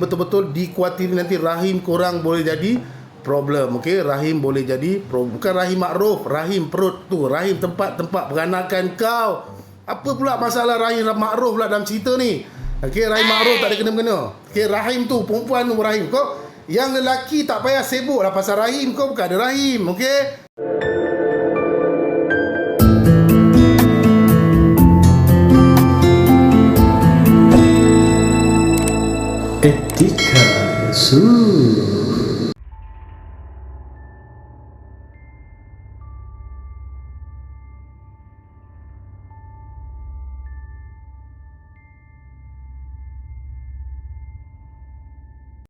betul-betul dikuatiri nanti rahim korang boleh jadi problem. Okey, rahim boleh jadi bukan rahim makruf, rahim perut tu, rahim tempat-tempat peranakan kau. Apa pula masalah rahim makruf pula dalam cerita ni? Okey, rahim makruf tak ada kena-mengena. Okey, rahim tu perempuan tu rahim. Kau yang lelaki tak payah sibuk lah pasal rahim, kau bukan ada rahim. Okey. Etika Su.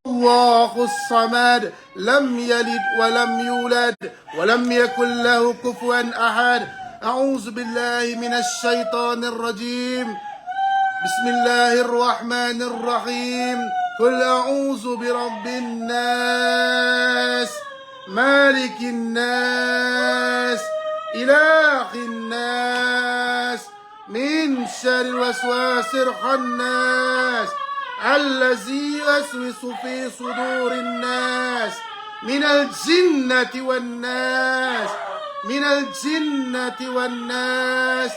الله الصمد لم يلد ولم يولد ولم يكن له كفوا أحد. أعوذ بالله من الشيطان الرجيم. بسم الله الرحمن الرحيم. قل أعوذ برب الناس مالك الناس إله الناس من شر الوسواس الخناس الذي يوسوس في صدور الناس من الجنة والناس من الجنة والناس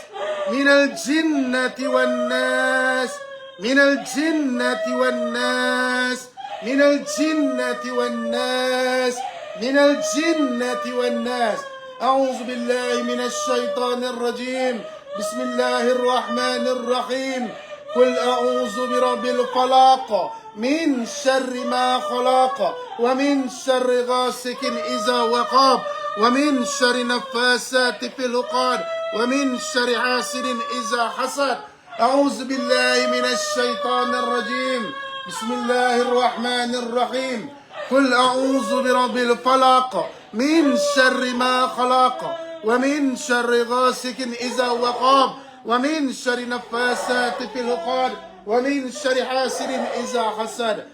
من الجنة والناس من الجنة والناس من الجنة والناس من الجنة والناس. أعوذ بالله من الشيطان الرجيم. بسم الله الرحمن الرحيم. قل أعوذ برب الفلق من شر ما خلق ومن شر غاسق إذا وقب ومن شر نفاسات في العقد ومن شر حاسد إذا حسد. أعوذ بالله من الشيطان الرجيم. بسم الله الرحمن الرحيم. قل أعوذ برب الفلق من شر ما خلق ومن شر غاسق إذا وقب ومن شر نفاسات في العقد ومن شر حاسد إذا حسد.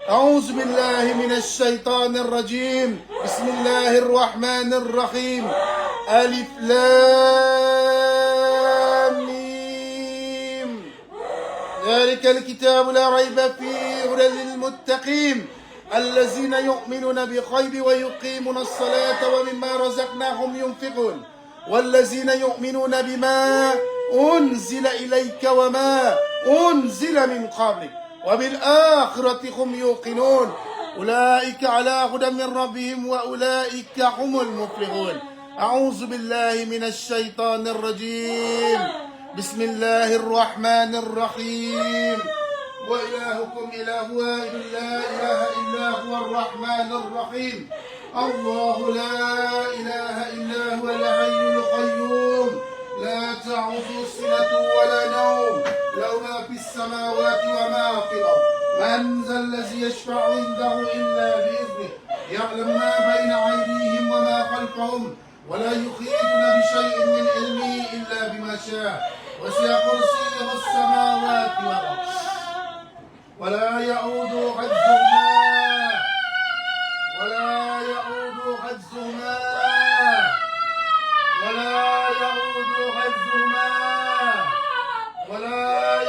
أعوذ بالله من الشيطان الرجيم. بسم الله الرحمن الرحيم. ألف لام ميم. ذلك الكتاب لا ريب فيه هدى للمتقين الذين يؤمنون بالغيب ويقيمون الصلاة ومما رزقناهم ينفقون والذين يؤمنون بما أنزل إليك وما أنزل من قبلك وبالآخرة هم يوقنون أولئك على هدى من ربهم وأولئك هم المفلحون. أعوذ بالله من الشيطان الرجيم. بسم الله الرحمن الرحيم. وإلهكم إله واحد لا إله إلا هو الرحمن الرحيم. الله لا إله إلا هو الحي القيوم لا تأخذه سنة ولا نوم له ما في السماوات وما في الأرض. من ذا الذي يشفع عنده إلا بإذنه يعلم ما بين أيديهم وما خلفهم ولا يحيطون بشيء من علمه إلا بما شاء وسع كرسيه السماوات والأرض ولا يؤود حفظهما ولا يؤود حفظهما ولا يؤود حفظهما ولا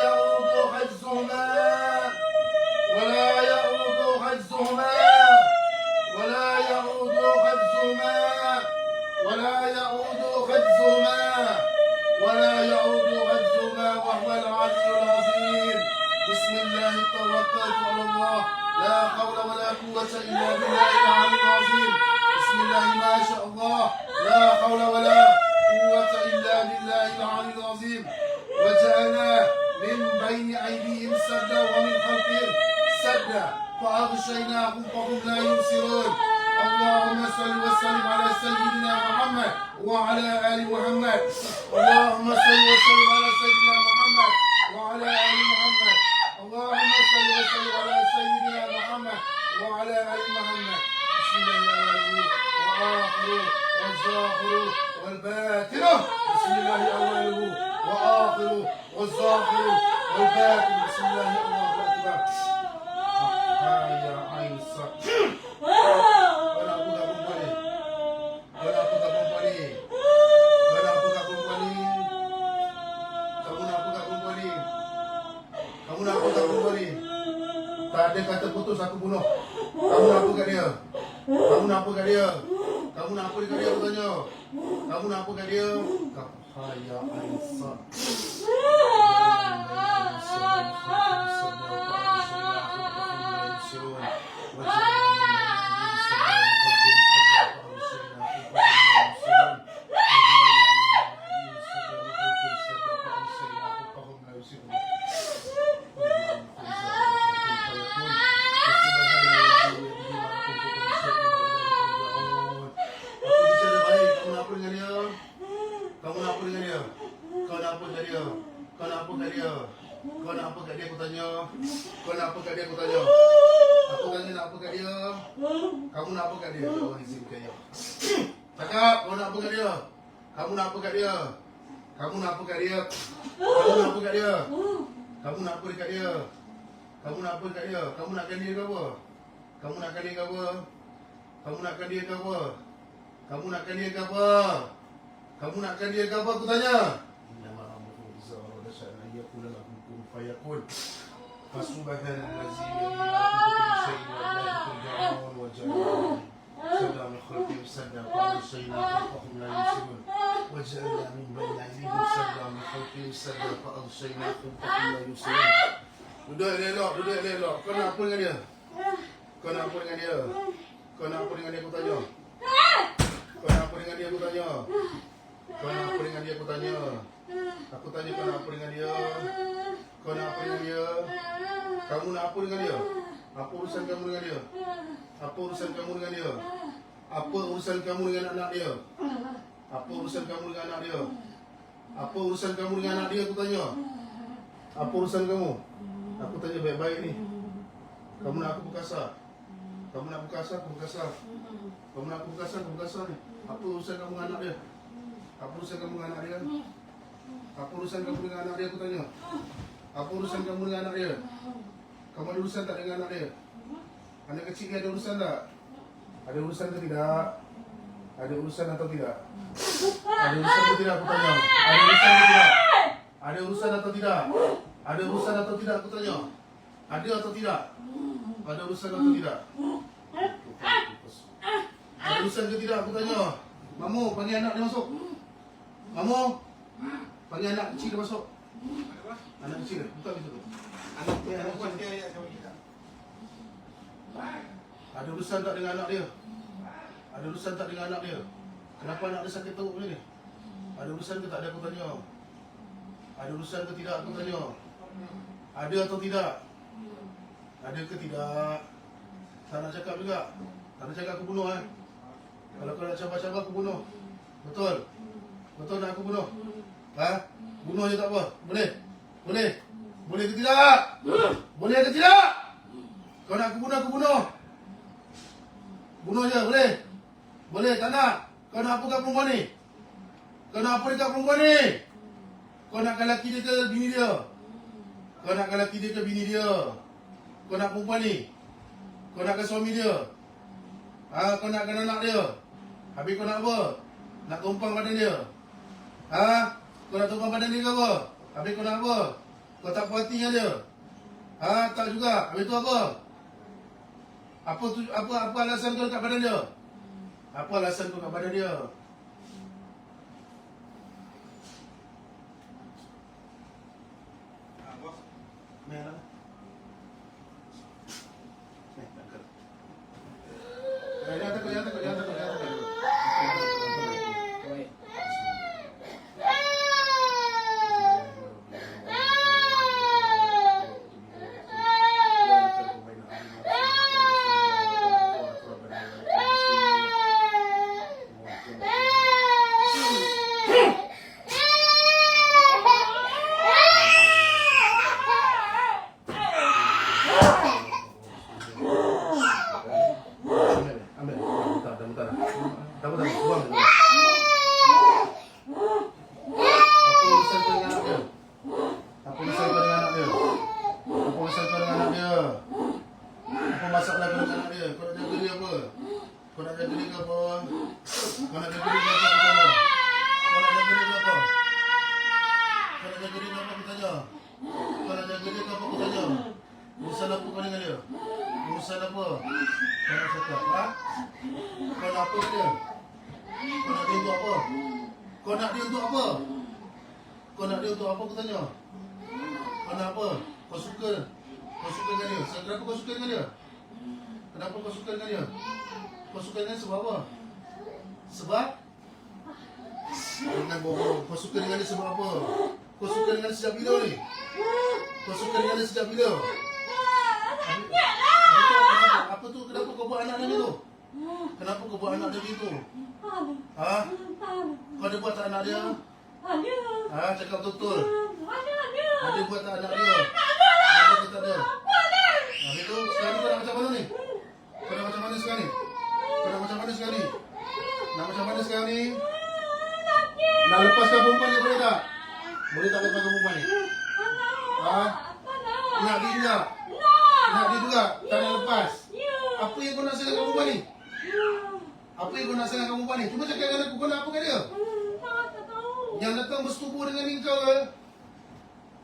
يؤود حفظهما ولا يؤود حفظهما ولا يؤود حفظهما ولا يؤود حفظهما ولا يؤود حفظهما وهو العلي العظيم. بسم الله توكلت على الله لا حول ولا قوة إلا بالله العلي العظيم. بسم الله ما شاء الله لا حول ولا قوة إلا بالله العلي العظيم. وجعلنا من بين أيديهم سدا ومن خلفهم سدا فأغشيناهم فهم لا يبصرون. اللهم صل وسلم على سيدنا محمد وعلى آل محمد. اللهم صل وسلم على سيدنا محمد وعلى آل محمد. اللهم صل وسلم على سيدنا محمد وعلى آل محمد. بسم الله أوله وآخره والظاهر والباطن. بسم الله أوله وآخره والظاهر والباطن. بسم الله الله أكبر. يا عين الصح. Tak ada kata terputus aku bunuh. Kamu nak apa kat dia? Kamu nak apa kat dia? Kamu nak apa dekat dia aku tanya? Kamu nak apa kat dia? Kahaya Aisyah. Kamu nak apa dengan dia? Kau nak apa kat dia? Kau nak apa kat dia? Kau nak apa kat dia aku tanya? Kau nak apa kat dia aku tanya? Aku tanya nak apa kat dia? Kamu nak apa kat dia? Allah izinkan ya. Cakap, kau nak apa kat dia? Kamu nak apa kat dia? Kamu nak apa kat dia? Kamu nak apa kat dia? Kamu nak apa dekat dia? Kamu nak apa dekat dia? Kamu nakkan dia ke apa? Kamu nakkan dia ke apa? Kamu nakkan dia ke apa? Kamu nakkan dia ke apa? Kamu nakkan dia ke apa aku tanya? Innama amruhu idza arada shay'an an yaqula lahu kun fayakun. Fasubhanallazi bi kulli shay'in wa la turja'un wa ja'alna sadama khalqi sadda kulli shay'in fahum la yusirun. Wa ja'alna min bayni aydihim sadama khalqi sadda fa'alshaynahum fahum la yusirun. Duduk elok. Kau nak apa dengan dia? Kau nak apa dengan dia? Kau nak apa dengan dia aku tanya? Kau nak apa dengan dia aku tanya? Kau nak apa dengan dia aku tanya? Aku tanya kau nak apa dengan dia? Kau nak apa dengan dia? Kamu nak apa dengan dia? Apa urusan kamu dengan dia? Apa urusan kamu dengan dia? Apa urusan kamu dengan anak dia? Apa urusan kamu dengan anak dia? Apa urusan kamu dengan anak dia aku tanya? Apa urusan kamu? Aku tanya baik-baik ni. Kamu nak aku berkasar? Kamu nak berkasar? Aku berkasar. Kamu nak aku berkasar? Aku berkasar ni. Apa urusan kamu dengan anak dia? Apa urusan kamu dengan anak dia? Apa urusan kamu dengan anak dia aku tanya? Apa urusan kamu dengan anak dia? Kamu ada urusan tak dengan anak dia? Anak kecil dia ada urusan tak? Ada urusan atau tidak? Ada urusan atau tidak? Ada urusan atau tidak aku tanya? Ada urusan atau tidak? Ada urusan atau tidak? Ada urusan atau tidak aku tanya? Ada atau tidak? Ada urusan atau tidak? Ada urusan ke tidak aku tanya? Mamu, panggil anak dia masuk. Mamu, panggil anak kecil dia masuk. Anak kecil dia, buka pintu tu. Anak kecil dia. Ada urusan tak dengan anak dia? Ada urusan tak dengan anak dia? Kenapa anak dia sakit teruk macam ni? Ada urusan ke tak ada aku tanya? Ada urusan ke tidak aku tanya? Ada atau tidak? Ada ke tidak? Tak nak cakap juga? Tak nak cakap aku bunuh kan? Kalau kau nak cabar-cabar aku bunuh. Betul? Betul nak aku bunuh? Ha? Bunuh je tak apa? Boleh? Boleh? Boleh ke tidak? Boleh ke tidak? Kau nak aku bunuh? Bunuh je, boleh? Boleh, tak nak? Kau nak apa kat perempuan ni? Kau nak apa dekat perempuan ni? Kau nakkan lelaki dia ke bini dia? Kau nakkan lelaki dia ke bini dia? Kau nak perempuan ni? Kau nakkan suami dia? Ha? Kau nakkan anak dia? Habis kau nak apa? Nak tumpang badan dia? Ha? Kau nak tumpang badan dia ke apa? Habis kau nak apa? Kau tak puas hati dengan dia? Ha? Tak juga. Habis tu apa? Apa alasan kau kat badan dia? Apa alasan kau kat badan dia? Merah. Jangan takut. Urusan apa kau dengan dia? Urusan apa? Kau nak cakap, ha? Kau nak apa dia? Kau nak dia untuk apa? Kau nak dia untuk apa? Kau nak dia untuk apa aku tanya? Kau nak apa? Kau suka dengan dia? Kenapa kau suka dengan dia? Kenapa kau suka dengan dia? Kau suka dengan dia sebab apa? Sebab? Jangan bohong. Kau suka dengan dia sebab apa? Kau suka dengan dia sejak bila ni? Kau suka dengan dia sejak bila? Apa tu? Kenapa kau buat anak dia tu? Kenapa kau buat anak dia gitu? Ha? Kau ada buat tak anak dia? Ha? Cakap betul-betul. Ada buat tak anak dia? Ada ke tak ada? Habis tu, sekarang kau nak macam mana ni? Kau nak macam mana sekarang ni? Kau nak macam mana sekarang ni? Nak macam mana sekarang ni? Nak lepaskan perempuan ni boleh tak? Boleh tak lepaskan perempuan ni? Ha? Nak dia juga? Nak dia juga? Tak nak lepas? Apa yang kau nak serahkan perempuan ni? Apa yang kau nak serahkan perempuan ni? Cuba cakap dengan aku, kau nak apa kat dia? Yang datang bersetubuh dengan kau ke?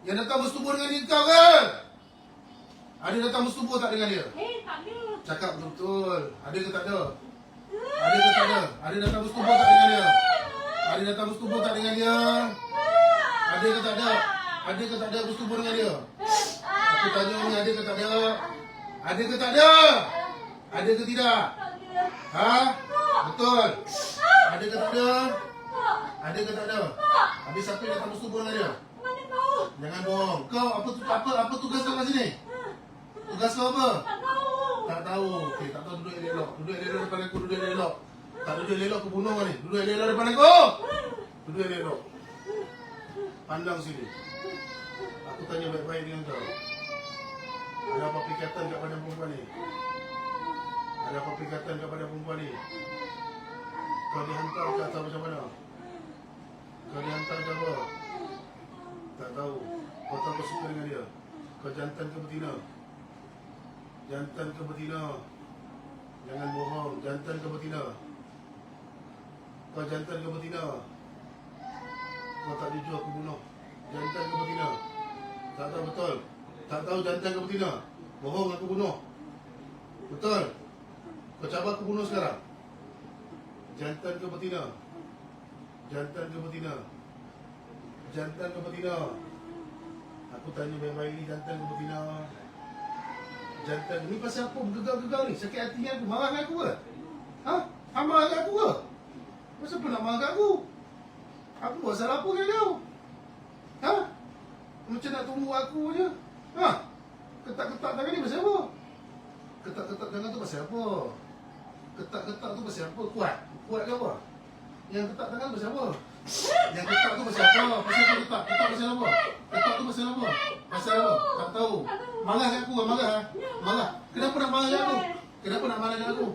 Yang datang bersetubuh dengan kau ke? Ada datang bersetubuh tak dengan dia? Cakap betul. Ada ke tak ada? Ada ke tak ada? Ada datang bersetubuh tak dengan dia? Ada datang bersetubuh tak dengan dia? Ada ke tak ada? Ada ke tak ada bersetubuh dengan dia? Aku tanya ni, ada ke tak ada? Ada ke tak ada? Ada ke tidak? Ha? Betul. Ada ke tak ada? Ada ke tak ada? Habis siapa yang datang bersetubuh dengan dia? Jangan bohong. Kau apa tugas kau kat sini? Tugas kau apa? Tak tahu. Okey, tak tahu, duduk elok. Duduk elok depan aku, duduk elok. Tak duduk elok aku bunuh kau ni. Duduk elok depan aku. Duduk elok. Pandang sini. Aku tanya baik-baik dengan kau. Ada apa perikatan kepada perempuan ni? Ada apa perikatan kepada perempuan ni? Kau dihantar ke atau macam mana? Kau dihantar ke apa? Tak tahu. Kau tahu kau suka dengan dia? Kau jantan ke betina? Jantan ke betina? Jangan bohong. Jantan ke betina? Kau jantan ke betina? Kau tak jujur aku bunuh. Jantan ke betina? Tak tahu betul. Tak tahu jantan ke betina? Bohong aku bunuh. Betul. Kau cabar aku bunuh sekarang. Jantan ke betina? Jantan ke betina? Jantan ke betina? Aku tanya baik-baik ni, jantan ke betina? Jantan ni pasal apa bergegar-gegar ni? Sakit hati aku, marah dengan aku ke? Ha? Hang marah dengan aku ke? Pasal apa nak marah dengan aku? Aku buat salah apa dengan kau? Ha? Macam nak tunggu aku je. Ha? Ketak-ketak tangan ni pasal apa? Ketak-ketak tangan tu pasal apa? Ketak-ketak tu pasal apa? Kuat? Kuat ke apa? Yang ketak tangan pasal apa? Yang ketak tu pasal apa? Pasal apa ketak? Ketak pasal apa? Ketak tu pasal apa? Pasal apa? Tak tahu. Marah dengan aku, marah ha? Marah. Kenapa nak marah dengan aku? Kenapa nak marah dengan aku?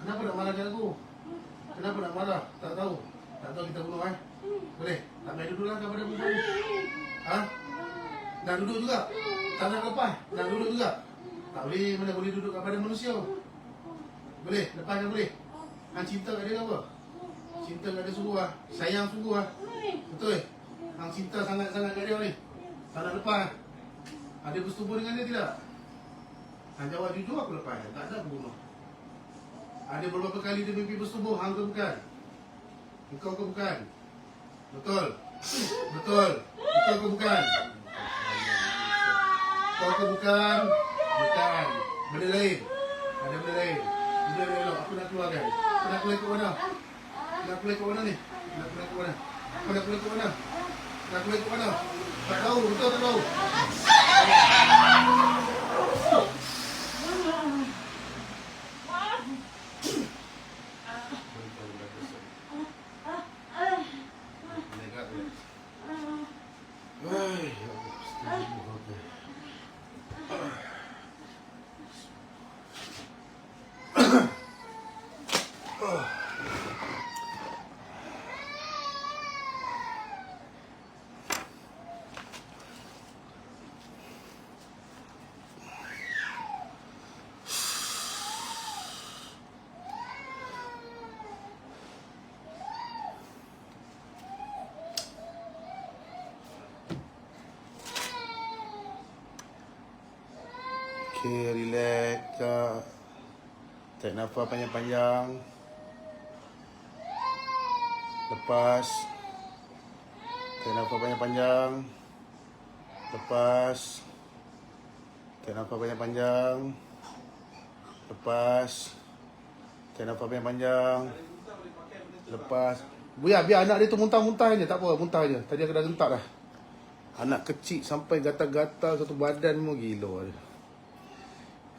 Kenapa nak marah dengan aku? Kenapa nak marah? Tak tahu. Tak tahu kita bunuh Boleh? Tak main duduk lah kepada perempuan ni. Ha? Nak duduk juga? Tak nak lepas? Nak duduk juga? Tak boleh, mana boleh duduk kepada manusia? Boleh? Lepas kan boleh? Hang cinta kat dia ke apa? Cinta kat dia sungguh lah. Sayang sungguh lah. Betul? Hang cinta sangat-sangat kat dia ni. Tak nak lepas. Ada bersetubuh dengan dia tidak? Hang jawab jujur, aku lepas. Tak ada, aku bunuh. Ada beberapa kali dia mimpi bersetubuh. Hang ke bukan? Engkau ke bukan? Betul? Betul? Engkau ke bukan? Kau ke bukan? Bukan. Benda lain. Ada benda lain. Benda lain. Aku nak keluarkan. Aku nak keluar ke mana? Nak keluar ke mana ni? Nak keluar ke mana? Aku nak keluar ke mana? Nak keluar ke mana? Tak tahu. Betul tak tahu? Okay, relax kak. Tarik nafas panjang-panjang. Lepas. Tarik nafas panjang-panjang. Lepas. Tarik nafas panjang-panjang. Lepas. Tarik nafas panjang-panjang. Lepas. Biar anak dia tu muntah-muntah je. Tak apa, muntah je. Tadi aku dah gentak dah. Anak kecil sampai gatal-gatal satu badan mu gila dia.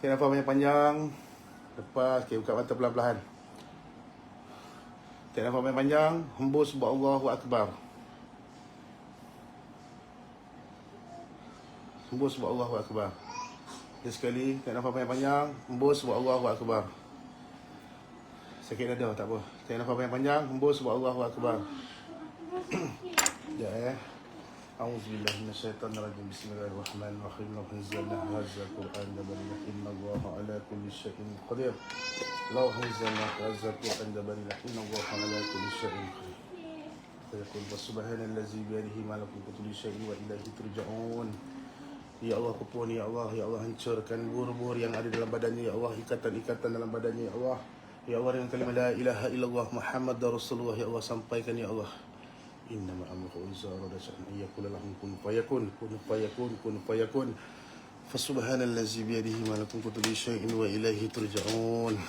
Tarik nafas panjang-panjang. Lepas. Okay, buka mata pelan-pelan. Tarik nafas panjang-panjang. Hembus buat Allahu Akbar. Hembus buat Allahu Akbar. Dia sekali. Tarik nafas panjang-panjang. Hembus buat Allahu Akbar. Sakit dada, tak apa. Tarik nafas panjang-panjang. Hembus buat Allahu Akbar. Sekejap A'udzubillahi minasyaitonirrajim. Bismillahirrahmanirrahim. Law anzalna hadzal Qur'ana balighan innallaha ala kulli syai'in qadir. Law anzalna hadzal Qur'ana balighan innallaha ala kulli syai'in qadir. Fayaqul subhanallazi bi yadihi malakutu kulli syai'in wa ilaihi turja'un. Ya Allah, kupun ya Allah, ya Allah, hancurkan bur-bur yang ada dalam badannya ya Allah, ikatan-ikatan dalam badannya ya Allah. Ya Allah, dengan kalimah la ilaha illallah Muhammadar Rasulullah ya Allah, sampaikan ya Allah. Innama amruhu idza arada shay'an an yaqula lahu kun fayakun, kun fayakun, kun fayakun. Fasubhanallazi bi yadihi malakutu kulli syai'in wa ilaihi turja'un.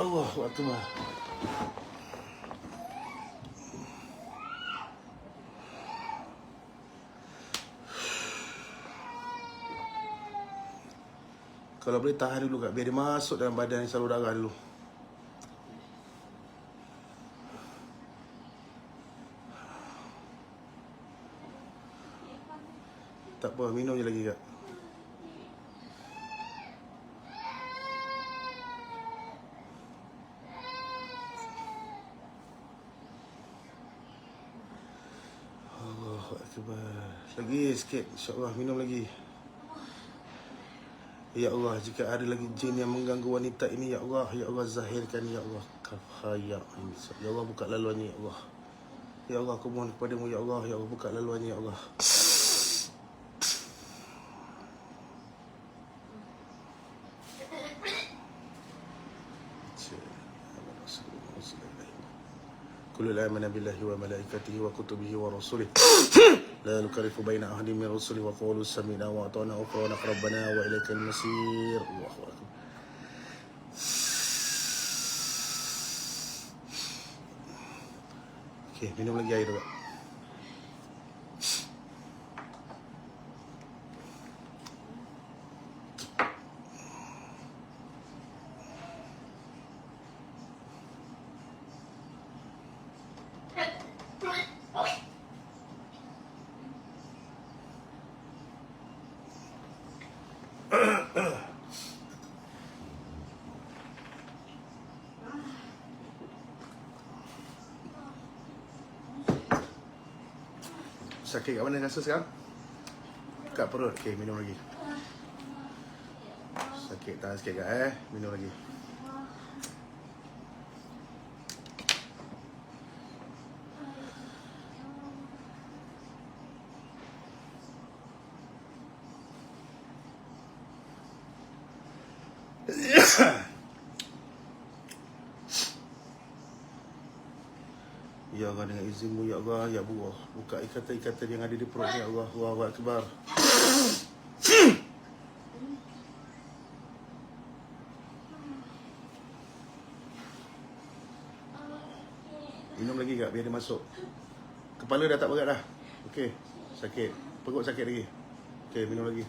Allahu Akbar. Kalau boleh tahan dulu kak, biar dia masuk dalam badan salur darah dulu. Tak apa, minum je lagi kak. Allahu Akbar. Lagi sikit, insyaAllah minum lagi. Ya Allah, jika ada lagi jin yang mengganggu wanita ini, ya Allah zahirkan, ya Allah. Kafaya. Ya Allah, buka laluannya, ya Allah. Ya Allah, aku mohon kepadamu, ya Allah, buka laluannya, ya Allah. Kullu amana billahi wa malaikatihi wa kutubihi wa rasulih. La nukarrifu baina ahadin min rusuli wa qulu sami'na wa ata'na wa qawna rabbana wa ilaikal masir. Allahu akbar. Okey, minum lagi air dulu. Sakit kat mana rasa sekarang? Kat perut. Okey, minum lagi. Sakit, tahan sikit kat minum lagi. Ya Allah, dengan izinmu ya Allah, ya Allah, buka ikatan-ikatan yang ada di perut ya Allah. Allahu Akbar. Minum lagi kak, biar dia masuk. Kepala dah tak berat dah. Okey, sakit. Perut sakit lagi. Okey, minum lagi.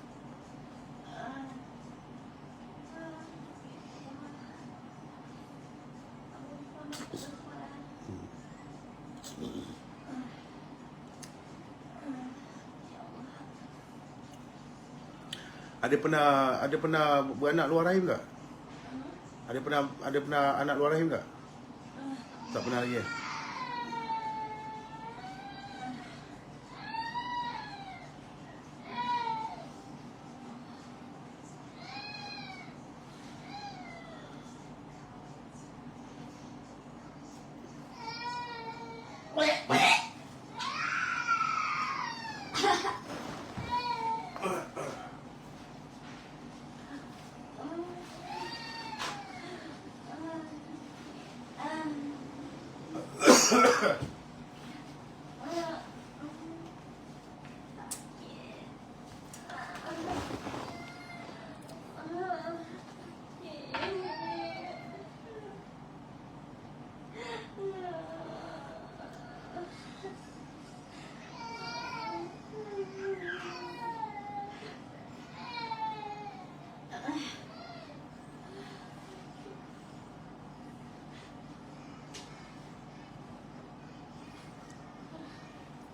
Ada pernah beranak luar rahim tak? Ada pernah anak luar rahim tak? Tak pernah lagi.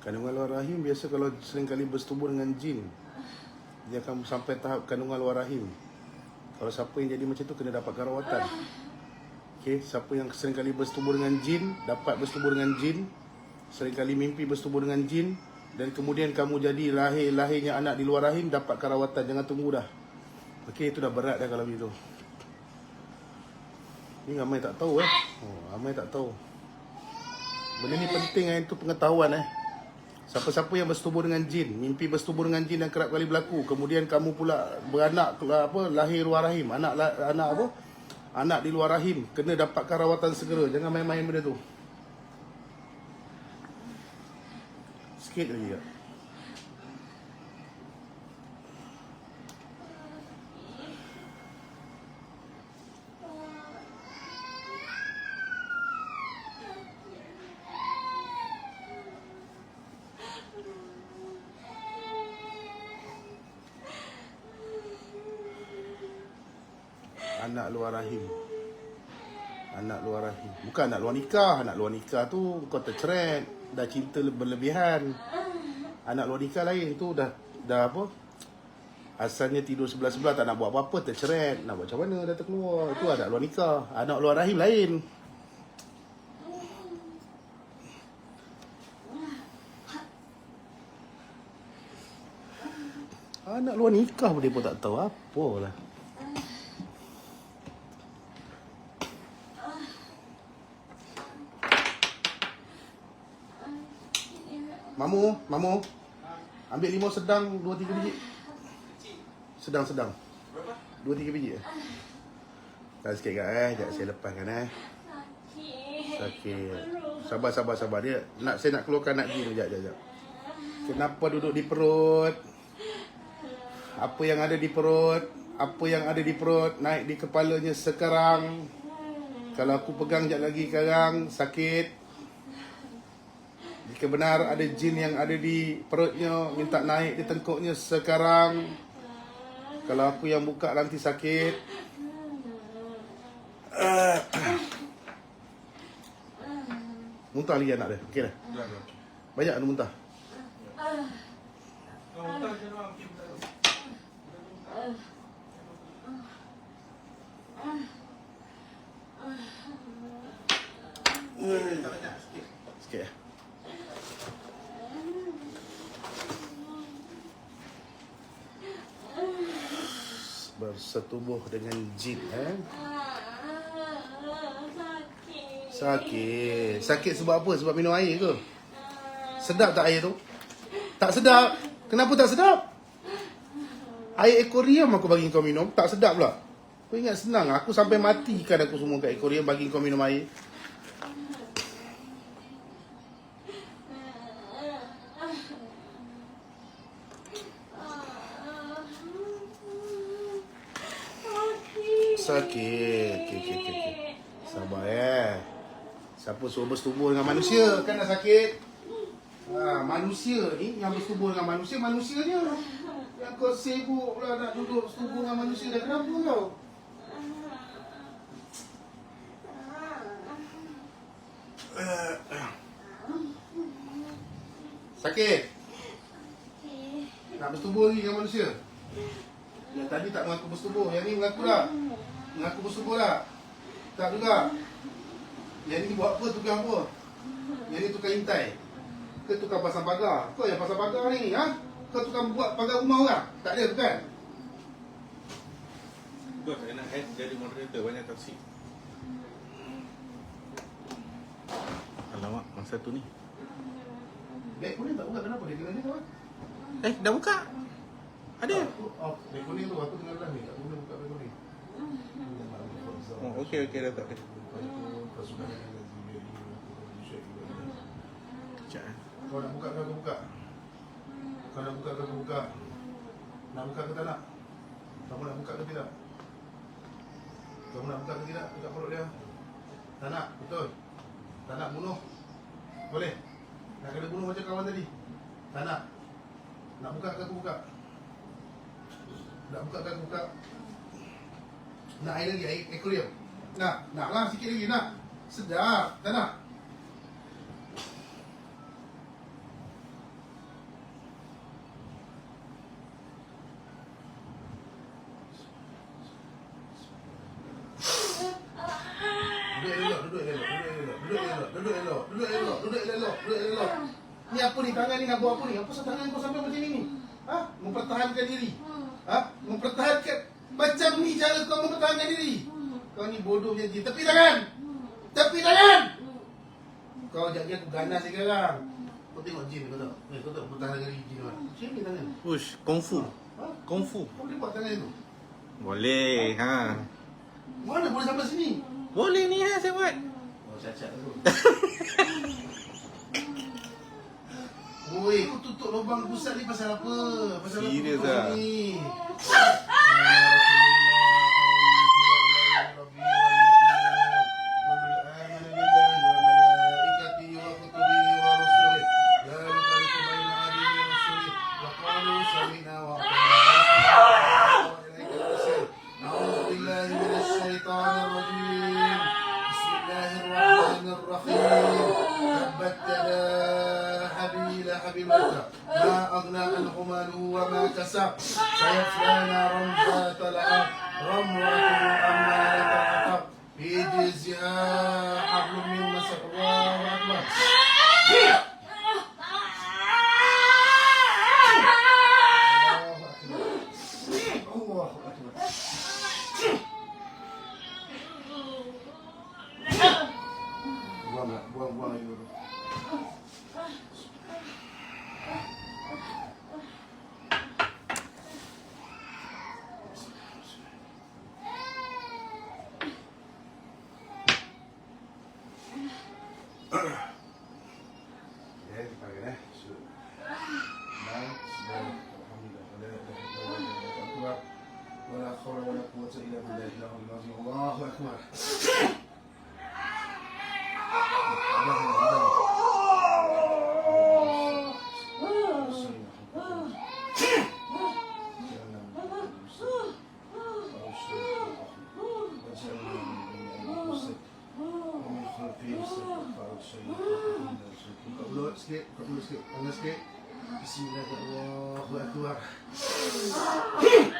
Kandungan luar rahim biasa kalau sering kali bersetubuh dengan jin, dia akan sampai tahap kandungan luar rahim. Kalau siapa yang jadi macam tu kena dapat rawatan. Okey, siapa yang sering kali bersetubuh dengan jin, dapat bersetubuh dengan jin, sering kali mimpi bersetubuh dengan jin, dan kemudian kamu jadi lahirnya anak di luar rahim, dapatkan rawatan. Jangan tunggu dah. Okey, itu dah berat dah kalau begitu. Ni ramai tak tahu ramai tak tahu. Benda ni penting itu pengetahuan Siapa-siapa yang bersetubuh dengan jin, mimpi bersetubuh dengan jin yang kerap kali berlaku, kemudian kamu pula beranak lahir luar rahim, anak di luar rahim, kena dapatkan rawatan segera. Jangan main-main benda tu. Sikit lagi tak? Anak luar rahim. Anak luar rahim. Bukan anak luar nikah. Anak luar nikah tu kau terceret, dah cinta berlebihan. Anak luar nikah lain tu dah apa? Asalnya tidur sebelah-sebelah, tak nak buat apa-apa, terceret. Nak buat macam mana dah terkeluar. Itu anak luar nikah. Anak luar rahim lain. Anak luar nikah pun dia pun tak tahu apalah. Mamu. Ambil limau sedang 2-3 biji. Sedang. 2-3 biji. Tahan sikit kat Sekejap saya lepaskan Sakit. Sabar. Saya nak keluarkan anak jin. Sekejap. Kenapa duduk di perut? Apa yang ada di perut? Naik di kepalanya sekarang. Kalau aku pegang sekejap lagi sekarang sakit. Jika benar ada jin yang ada di perutnya, minta naik di tengkuknya sekarang. Kalau aku yang buka nanti sakit. Muntah lagi anak dia. Okey dah. Banyak ada muntah. Sikit. Bersetubuh dengan jin Sakit sebab apa? Sebab minum air ke? Sedap tak air tu? Tak sedap. Kenapa tak sedap? Air akuarium aku bagi kau minum, tak sedap pula. Kau ingat senang, aku sampai matikan aku semua kat akuarium bagi kau minum air. Sakit. Okay. Sabar Siapa suruh bersetubuh dengan manusia kan dah sakit. Manusia ni yang bersetubuh dengan manusianya. Yang kau sibuk pula nak duduk bersetubuh dengan manusia dah. Kenapa kau? Sakit. Nak bersetubuh lagi dengan manusia? Yang tadi tak mengaku bersetubuh, yang ni mengaku dah. Mengaku bersetubuh dah. Tak juga. Yang ni buat apa tukang apa? Yang ni tukang intai. Ke tukang pasang pagar? Kau yang pasang pagar ni, ha? Kau tukang buat pagar rumah orang? Tak ada tu kan? Kau tak nak jadi moderator banyak toksik. Alamak, masa tu ni. Beg kuning tak buka, kenapa dia kena ni kawan? Dah buka? Ada? Oh, beg kuning tu aku tengah dalam ni. Tak guna buka beg kuning. Oh, okey dah tak ada. Sekejap Kau nak buka ke aku buka? Kau nak buka ke aku buka? Nak buka ke tak nak? Kamu nak buka ke tidak? Kamu nak buka ke tidak? Buka perut dia. Tak nak, betul. Tak nak bunuh. Boleh? Nak kena bunuh macam kawan tadi? Tak nak. Nak buka ke aku buka? Nak buka ke aku buka? Nak air lagi, air aquarium? Nak lah sikit lagi, nak. Sedap, tak nak? Duduk elok. Ni apa ni, tangan ni nak buat apa ni? Apa tangan kau sampai macam ni? Ha? Mempertahankan diri. Ha? Mempertahankan. Macam ni cara kau mempertahankan diri. Kau ni bodoh macam ni. Tepi tangan. Kau jadi aku ganas sekarang. Kau tengok jin kau tak? Kau tak mempertahankan diri jin kan? Macam ni tangan. Push, kungfu. Ha? Kungfu. Kau boleh buat tangan tu? Boleh, ha. Mana boleh sampai sini? Boleh ni saya buat. Oh, cacat tu. Oi, kau tutup lubang pusat ni pasal apa? Pasal Serius apa ah? ni? ما أغنى عنه ماله وما كسب سيصلى نارا ذات لهب رمرته أمارة الحطب في جيزها حبل من مسد الله أكبر الله أكبر buang air dulu. Ya, dipakai Allahu Akbar. Buka dulu sikit, angkat sikit. Bismillahirrahmanirrahim.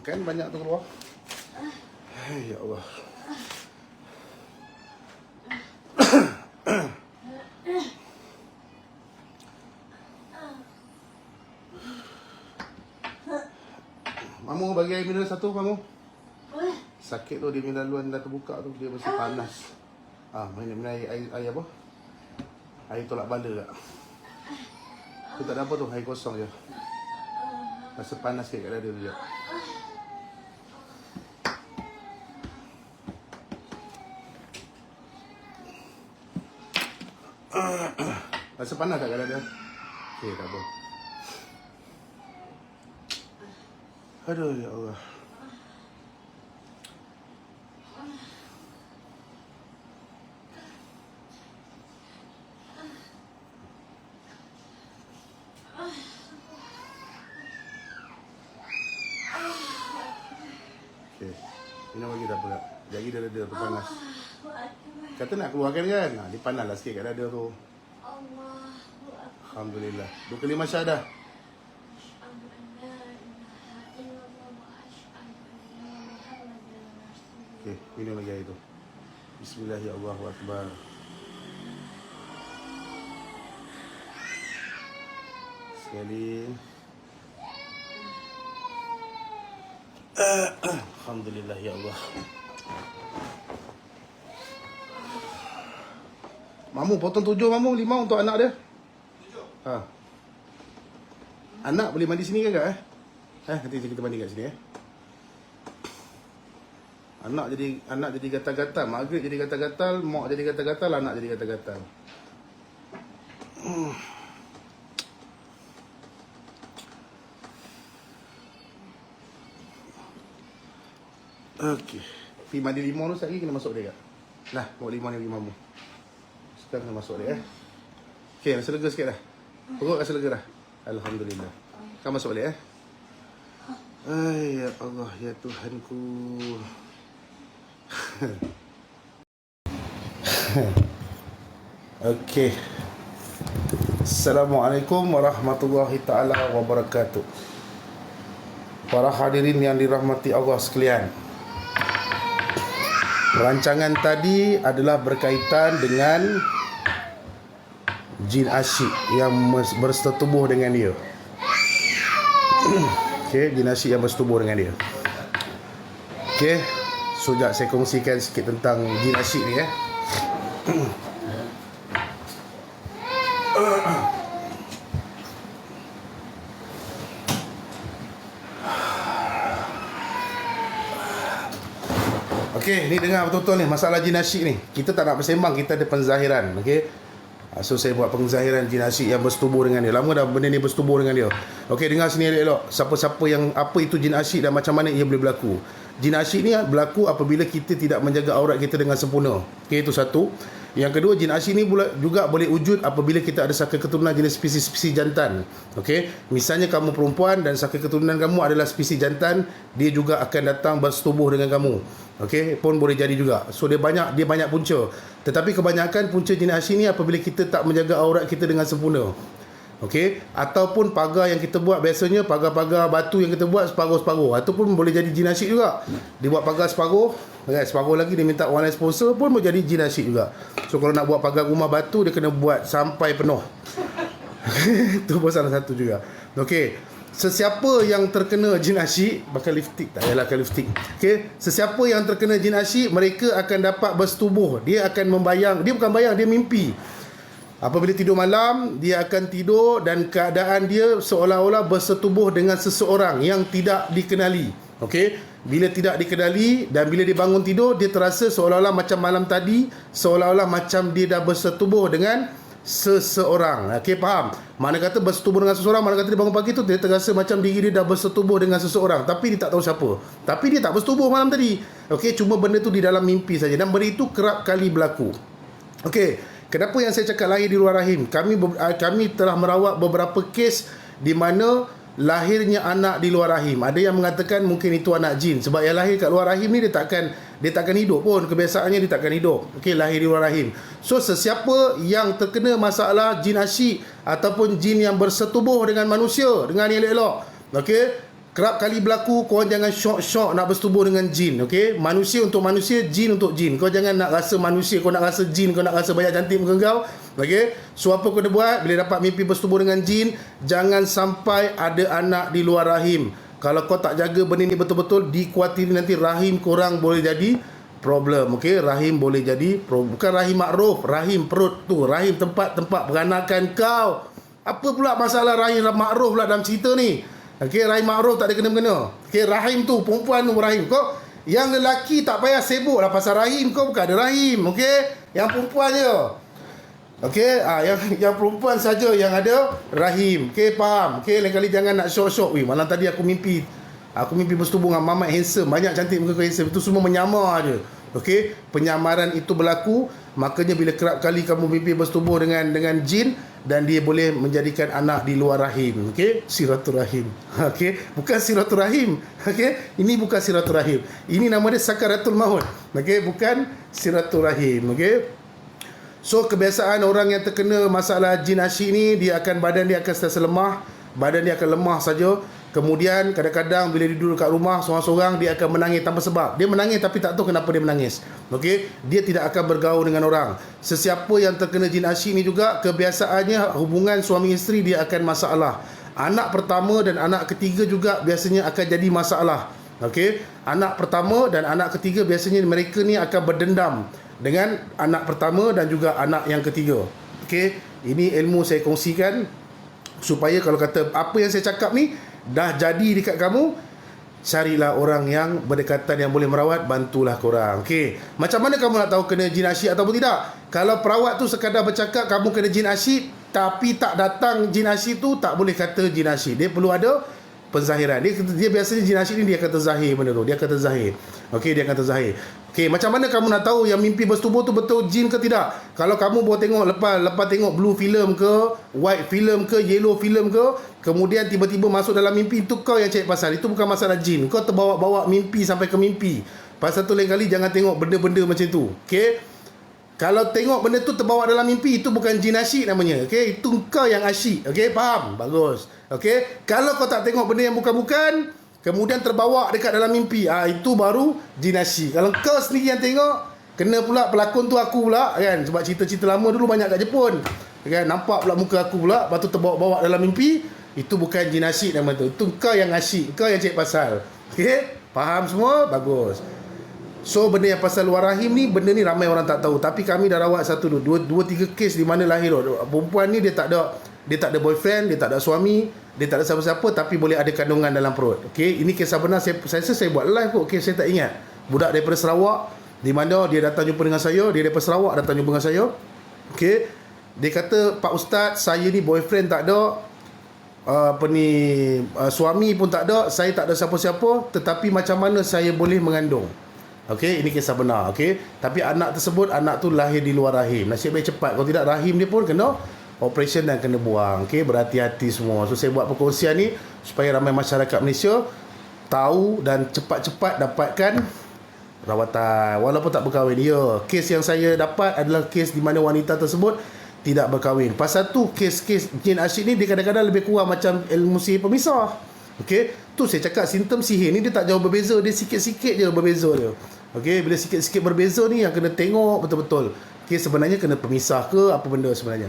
Kan banyak tu keluar. Ya Allah. Mamu bagi air mineral satu, Mamu. Sakit tu dia punya laluan dah terbuka tu, dia mesti panas. Minum air apa? Air tolak bala tak? Tu tak ada apa tu, air kosong je. Rasa panas sikit kat dada tu je. Rasa panas tak kat dada? Okey, tak apa. Aduh, ya Allah. Okey. Minum lagi tak apa tak? Jadi dada tu panas. Kata nak keluarkan kan? Dipanaslah sikit kat dada tu. Allahu Akbar. Alhamdulillah. 2 kalimah syahadah. Asyhadu an la ilaha illallah wa asyhadu anna Muhammadan rasulullah. Okey, minum lagi air tu. Bismillahirrahmanirrahim. Sekali. Alhamdulillah ya Allah. Mamu potong 7 Mamu, 5 untuk anak dia. 7. Anak boleh mandi sini ke enggak nanti kita mandi kat sini Anak jadi gatal-gatal, Maghrib jadi gatal-gatal, mak jadi gatal-gatal, anak jadi gatal-gatal. Okey. Pergi mandi limau tu sekali kena masuk dia. Lah, bawa limau ni pergi mamu. Sekarang kena masuk dia Okey, rasa lega sikit dah. Perut rasa lega dah. Alhamdulillah. Kau masuk balik Ay, ya Allah, ya Tuhanku. Okey. Assalamualaikum warahmatullahi taala wabarakatuh. Para hadirin yang dirahmati Allah sekalian. Rancangan tadi adalah berkaitan dengan jin asyik yang bersetubuh dengan dia. Okey, jin asyik yang bersetubuh dengan dia. Okey, sejak saya kongsikan sikit tentang jin asyik ni Okey, ni dengar betul-betul ni masalah jin asyik ni. Kita tak nak bersembang, kita ada penzahiran, okey. So saya buat penzahiran jin asyik yang bersetubuh dengan dia. Lama dah benda ni bersetubuh dengan dia. Okey, dengar sini elok-elok. Siapa-siapa yang apa itu jin asyik dan macam mana ia boleh berlaku. Jin asyik ni berlaku apabila kita tidak menjaga aurat kita dengan sempurna. Okey, itu satu. Yang kedua, jin asyik ni juga boleh wujud apabila kita ada saka keturunan jenis spesies jantan. Okey, misalnya kamu perempuan dan saka keturunan kamu adalah spesies jantan, dia juga akan datang bersetubuh dengan kamu. Okey, pun boleh jadi juga. So dia banyak punca. Tetapi kebanyakan punca jin asyik ni apabila kita tak menjaga aurat kita dengan sempurna. Okey, ataupun pagar yang kita buat biasanya pagar-pagar batu yang kita buat separuh-separuh, ataupun boleh jadi jin asyik juga. Dia buat pagar separuh, separuh lagi dia minta orang lain sponsor pun boleh jadi jin asyik juga. So kalau nak buat pagar rumah batu dia kena buat sampai penuh. Itu pun salah satu juga. Okey, sesiapa yang terkena jin asyik, bakal lipstick tak payahlah lipstick. Okey, sesiapa yang terkena jin asyik, mereka akan dapat bersetubuh. Dia akan membayang, dia bukan bayang, dia mimpi. Apabila tidur malam, dia akan tidur dan keadaan dia seolah-olah bersetubuh dengan seseorang yang tidak dikenali. Okey, bila tidak dikenali dan bila dia bangun tidur, dia terasa seolah-olah macam malam tadi, seolah-olah macam dia dah bersetubuh dengan seseorang. Okey, faham? Mana kata bersetubuh dengan seseorang, mana kata dia bangun pagi tu dia terasa macam diri dia dah bersetubuh dengan seseorang, tapi dia tak tahu siapa. Tapi dia tak bersetubuh malam tadi. Okey, cuma benda tu di dalam mimpi saja dan benda itu kerap kali berlaku. Okey, kenapa yang saya cakap lahir di luar rahim? Kami telah merawat beberapa kes di mana lahirnya anak di luar rahim. Ada yang mengatakan mungkin itu anak jin, sebab yang lahir kat luar rahim ni dia takkan hidup pun. Kebiasaannya dia takkan hidup. Okey, lahir di luar rahim. So sesiapa yang terkena masalah jin asyik ataupun jin yang bersetubuh dengan manusia, dengan yang elok-elok, okey, kerap kali berlaku. Korang jangan syok-syok nak bersetubuh dengan jin. Okey, manusia untuk manusia, jin untuk jin. Kau jangan nak rasa manusia, kau nak rasa jin, kau nak rasa banyak cantik muka kau. Okey, so apa kau dah buat bila dapat mimpi bersetubuh dengan jin? Jangan sampai ada anak di luar rahim. Kalau kau tak jaga benda ni betul-betul, dikuatiri nanti rahim korang boleh jadi problem. Okey, rahim boleh jadi bukan rahim makruf, rahim perut tu, rahim tempat peranakan kau. Apa pula masalah rahim makruf pula dalam cerita ni? Okey, rahim makruf tak ada kena-mengena. Okey, rahim tu, perempuan tu rahim. Kau yang lelaki tak payah sibuk lah pasal rahim. Kau bukan ada rahim. Okey, yang perempuan je. Okey, yang perempuan saja yang ada rahim. Okey, faham? Okey, lain kali jangan nak syok-syok. Malam tadi aku mimpi bersetubuh dengan mamat handsome. Banyak cantik muka kau handsome. Itu semua menyamar je. Okey, penyamaran itu berlaku. Makanya bila kerap kali kamu mimpi bersetubuh dengan jin dan dia boleh menjadikan anak di luar rahim. Okey, silaturahim. Okey, bukan silaturahim. Okey, ini bukan silaturahim. Ini nama dia sakaratul maut. Okey, bukan silaturahim. Okey. So kebiasaan orang yang terkena masalah jin asyik ni, badan dia akan sentiasa lemah, badan dia akan lemah saja. Kemudian kadang-kadang bila dia duduk kat rumah seorang-seorang, dia akan menangis tanpa sebab. Dia menangis tapi tak tahu kenapa dia menangis. Okey, dia tidak akan bergaul dengan orang. Sesiapa yang terkena jin asyik ni juga kebiasaannya hubungan suami isteri dia akan masalah. Anak pertama dan anak ketiga juga biasanya akan jadi masalah. Okey, anak pertama dan anak ketiga biasanya mereka ni akan berdendam dengan anak pertama dan juga anak yang ketiga. Okey, ini ilmu saya kongsikan supaya kalau kata apa yang saya cakap ni dah jadi dekat kamu, carilah orang yang berdekatan yang boleh merawat, bantulah korang. Okey, macam mana kamu nak tahu kena jin asyik ataupun tidak? Kalau perawat tu sekadar bercakap kamu kena jin asyik tapi tak datang jin asyik tu, tak boleh kata jin asyik. Dia perlu ada penzahiran. Dia biasanya jin asyik ni dia akan terzahir benda tu. Dia akan terzahir. Okey, dia akan terzahir. Okey, macam mana kamu nak tahu yang mimpi bersetubuh tu betul jin ke tidak? Kalau kamu baru tengok lepas tengok blue film ke, white film ke, yellow film ke, kemudian tiba-tiba masuk dalam mimpi, itu kau yang cari pasal. Itu bukan masalah jin. Kau terbawa-bawa mimpi sampai ke mimpi. Pasal tu lain kali jangan tengok benda-benda macam tu. Okey? Kalau tengok benda tu terbawa dalam mimpi, itu bukan jin asyik namanya. Okey, itu kau yang asyik. Okey, faham? Bagus. Okey, kalau kau tak tengok benda yang bukan-bukan, kemudian terbawa dekat dalam mimpi, itu baru jin asyik. Kalau kau sendiri yang tengok, kena pula pelakon tu aku pula kan, sebab cerita-cerita lama dulu banyak kat Jepun kan, nampak pula muka aku pula, lepas tu terbawa-bawa dalam mimpi, itu bukan jin asyik nama tu. Itu kau yang asyik, kau yang cari pasal. Okey, faham semua? Bagus. So benda yang pasal luar rahim ni, benda ni ramai orang tak tahu, tapi kami dah rawat dua tiga kes di mana lahir perempuan ni dia tak ada boyfriend, dia tak ada suami, dia tak ada siapa-siapa, tapi boleh ada kandungan dalam perut. Okey, ini kisah benar. Saya buat live kot. Okey, saya tak ingat. Budak daripada Sarawak, di mana dia datang jumpa dengan saya, dia daripada Sarawak datang jumpa dengan saya. Okey, dia kata, "Pak Ustaz, saya ni boyfriend tak ada, suami pun tak ada, saya tak ada siapa-siapa, tetapi macam mana saya boleh mengandung?" Okey, ini kisah benar. Okey, tapi anak tu lahir di luar rahim. Nasib baik cepat, kalau tidak rahim dia pun kena operation dan kena buang. Okey, berhati-hati semua. So saya buat perkongsian ni supaya ramai masyarakat Malaysia tahu dan cepat-cepat dapatkan rawatan walaupun tak berkahwin. Ya, kes yang saya dapat adalah kes di mana wanita tersebut tidak berkahwin. Pasal tu kes-kes jin asyik ni dia kadang-kadang lebih kurang macam ilmu sihir pemisah. Okey, tu saya cakap simptom sihir ni dia tak jauh berbeza, dia sikit-sikit je berbeza dia. Okey, bila sikit-sikit berbeza ni yang kena tengok betul-betul. Okey, sebenarnya kena pemisah ke apa benda sebenarnya.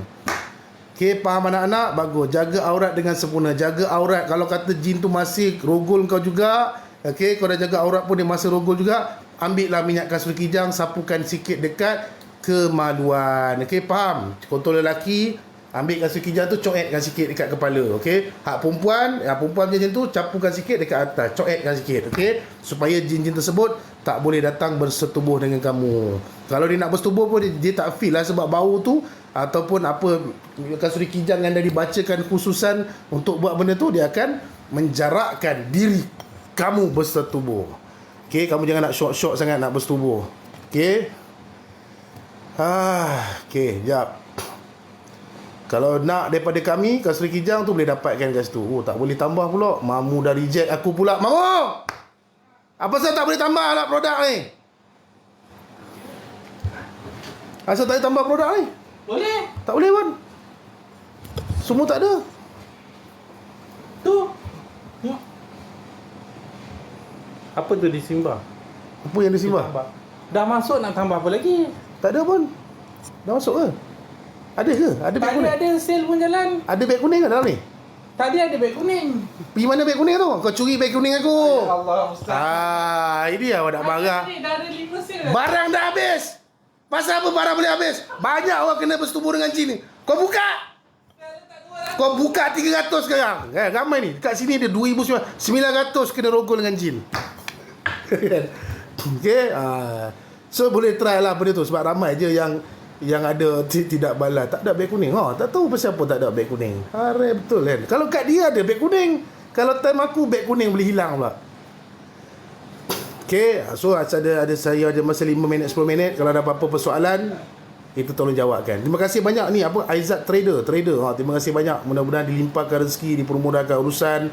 Okey, faham anak-anak? Bagus. Jaga aurat dengan sempurna. Jaga aurat. Kalau kata jin tu masih rogol kau juga, okey, kau dah jaga aurat pun dia masih rogol juga, ambillah minyak kasuri kijang, sapukan sikit dekat kemaluan. Okey, faham? Contoh lelaki, ambil kasuri kijang tu, coetkan sikit dekat kepala. Okey, hak perempuan macam tu, capukan sikit dekat atas, coetkan sikit. Okey, supaya jin-jin tersebut tak boleh datang bersetubuh dengan kamu. Kalau dia nak bersetubuh pun dia tak feel lah, sebab bau tu ataupun apa kasuri kijang yang dah dibacakan khususan untuk buat benda tu, dia akan menjarakkan diri kamu bersetubuh. Okey, kamu jangan nak syok-syok sangat nak bersetubuh. Okey. Okey, jap. Kalau nak daripada kami, kasuri kijang tu boleh dapatkan kat situ. Oh, tak boleh tambah pula. Mamu dah reject aku pula. Mamu! Apa sebab tak boleh tambah lah produk ni? Asal tak boleh tambah produk ni? Boleh. Tak boleh pun. Semua tak ada. Tu. Apa tu disimbah? Apa yang disimbah? Dah masuk, nak tambah apa lagi? Tak ada pun. Dah masuk ke? Ada ke? Ada beg Tadi kuning? ada sale pun jalan. Ada beg kuning ke dalam ni? Tadi ada beg kuning. Pergi mana beg kuning tu? Kau curi beg kuning aku. Ya Allah, Ustaz. Ini awak nak marah. Ni dah ada 5 sale dah. Barang dah habis. Pasal apa barang boleh habis? Banyak orang kena bersetubuh dengan jin ni. Kau buka. Kau buka 300 sekarang. Ramai ni. Dekat sini ada 2,900 kena rogol dengan jin. Okay. So boleh try lah benda tu. Sebab ramai je yang ada tidak balas. Tak ada beg kuning. Tak tahu pasal apa tak ada beg kuning. Harai betul kan. Kalau kat dia ada beg kuning. Kalau time aku beg kuning boleh hilang pula. Okay. So ada saya ada masa 5 minit 10 minit. Kalau ada apa-apa persoalan, itu tolong jawabkan. Terima kasih banyak ni Aizat Trader. Terima kasih banyak. Mudah-mudahan dilimpahkan rezeki, dipermudahkan urusan.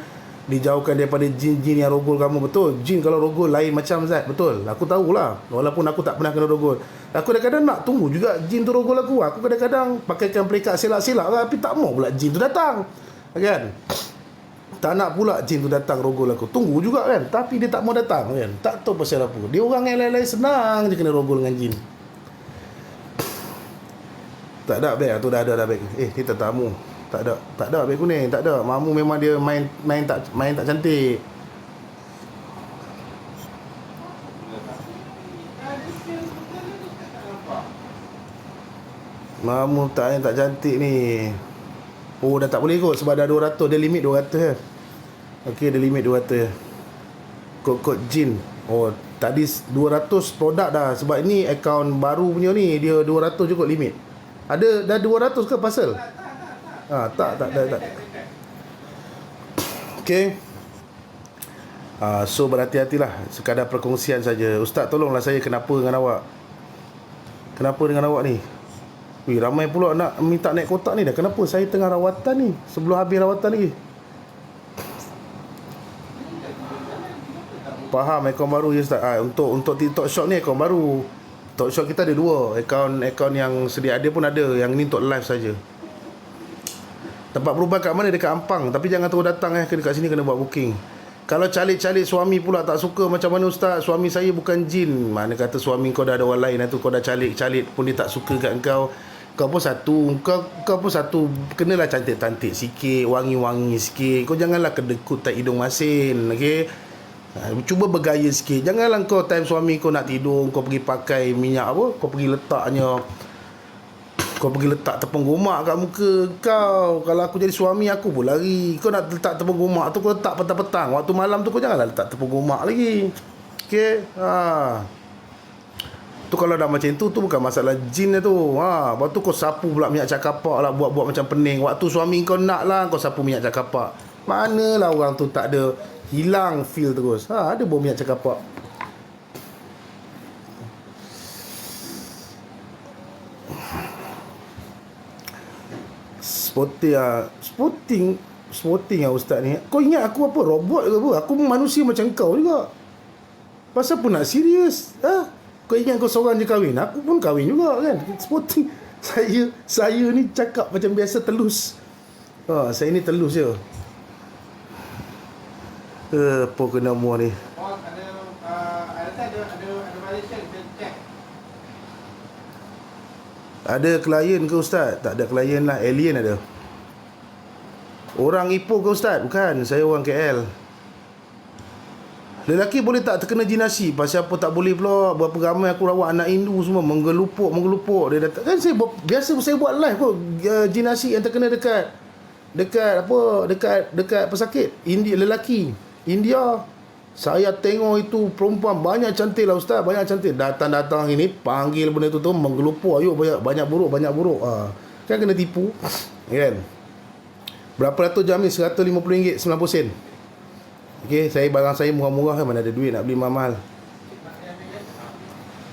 dijauhkan daripada jin-jin yang rogol kamu. Betul, jin kalau rogol lain macam Zat. Betul, aku tahulah, walaupun aku tak pernah kena rogol. Aku kadang-kadang nak tunggu juga jin tu rogol aku. Aku kadang-kadang pakaikan pelikat silap-silap lah, tapi tak mau pula jin tu datang, kan? Tak nak pula jin tu datang rogol aku. Tunggu juga kan, tapi dia tak mau datang kan. Tak tahu pasal apa. Dia orang yang lain-lain senang je kena rogol dengan jin. Tak ada beg tu, dah ada beg. Ni tetamu. Tak ada beg kuning, tak ada. Mamu memang dia main tak cantik. Mamu tak cantik ni. Oh, dah tak boleh kot sebab dah 200. Dia limit 200 je. Okey, dia limit 200 je. Kod jin. Oh, tadi 200 produk dah. Sebab ni akaun baru punya ni, dia 200 je kot limit. Ada dah 200 ke parcel? Tak. Okey. So berhati-hatilah. Sekadar perkongsian saja. Ustaz, tolonglah saya, kenapa dengan awak? Kenapa dengan awak ni? Ramai pula nak minta naik kotak ni dah. Kenapa? Saya tengah rawatan ni. Sebelum habis rawatan lagi. Faham, akaun baru je Ustaz. Untuk TikTok Shop ni akaun baru. TikTok Shop kita ada 2. Akaun yang sedia ada pun ada. Yang ni untuk live saja. Tempat perubahan kat mana? Dekat Ampang. Tapi jangan terus datang dekat sini kena buat booking. Kalau calik-calik suami pula tak suka, macam mana Ustaz? Suami saya bukan jin. Mana kata suami kau dah ada orang lain tu, kau dah calik-calik pun dia tak suka kat kau. Kau pun satu kenalah cantik-cantik sikit, wangi-wangi sikit. Kau janganlah kedekut tak hidung masin, okey? Cuba bergaya sikit. Janganlah kau time suami kau nak tidur, kau pergi pakai minyak apa? Kau pergi letak tepung gomak kat muka kau. Kalau aku jadi suami, aku pun lari. Kau nak letak tepung gomak tu, kau letak petang-petang. Waktu malam tu kau janganlah letak tepung gomak lagi. Okey? Tu kalau dah macam tu bukan masalah jin tu. Lepas tu kau sapu pula minyak cakapak lah, buat macam pening. Waktu suami kau nak lah, kau sapu minyak cakapak. Manalah orang tu tak ada, hilang feel terus. Ada bau minyak cakapak. Spotting lah Ustaz ni. Kau ingat aku apa, robot ke apa? Aku manusia macam kau juga. Pasal pun nak serius? Kau ingat kau seorang je kahwin? Aku pun kahwin juga kan. Spotting. Saya ni cakap macam biasa telus. Saya ni telus je. Apa kena mua ni? Ada klien ke Ustaz? Tak ada klien lah. Alien ada. Orang Ipoh ke Ustaz? Bukan. Saya orang KL. Lelaki boleh tak terkena jinasi? Pasal apa tak boleh pula? Berapa ramai aku rawat anak Hindu semua menggelupuk. Dia datang. Kan biasa saya buat live kot. Jinasi yang terkena dekat pesakit. Lelaki India. Saya tengok itu perempuan banyak cantik lah Ustaz. Banyak cantik. Datang ini panggil benda tu menggelupuk. Ayuh banyak buruk. Kan kena tipu. Kan? Berapa ratus jam ni? RM150 90 sen. Okey, barang saya murah-murah kan, mana ada duit nak beli mahal.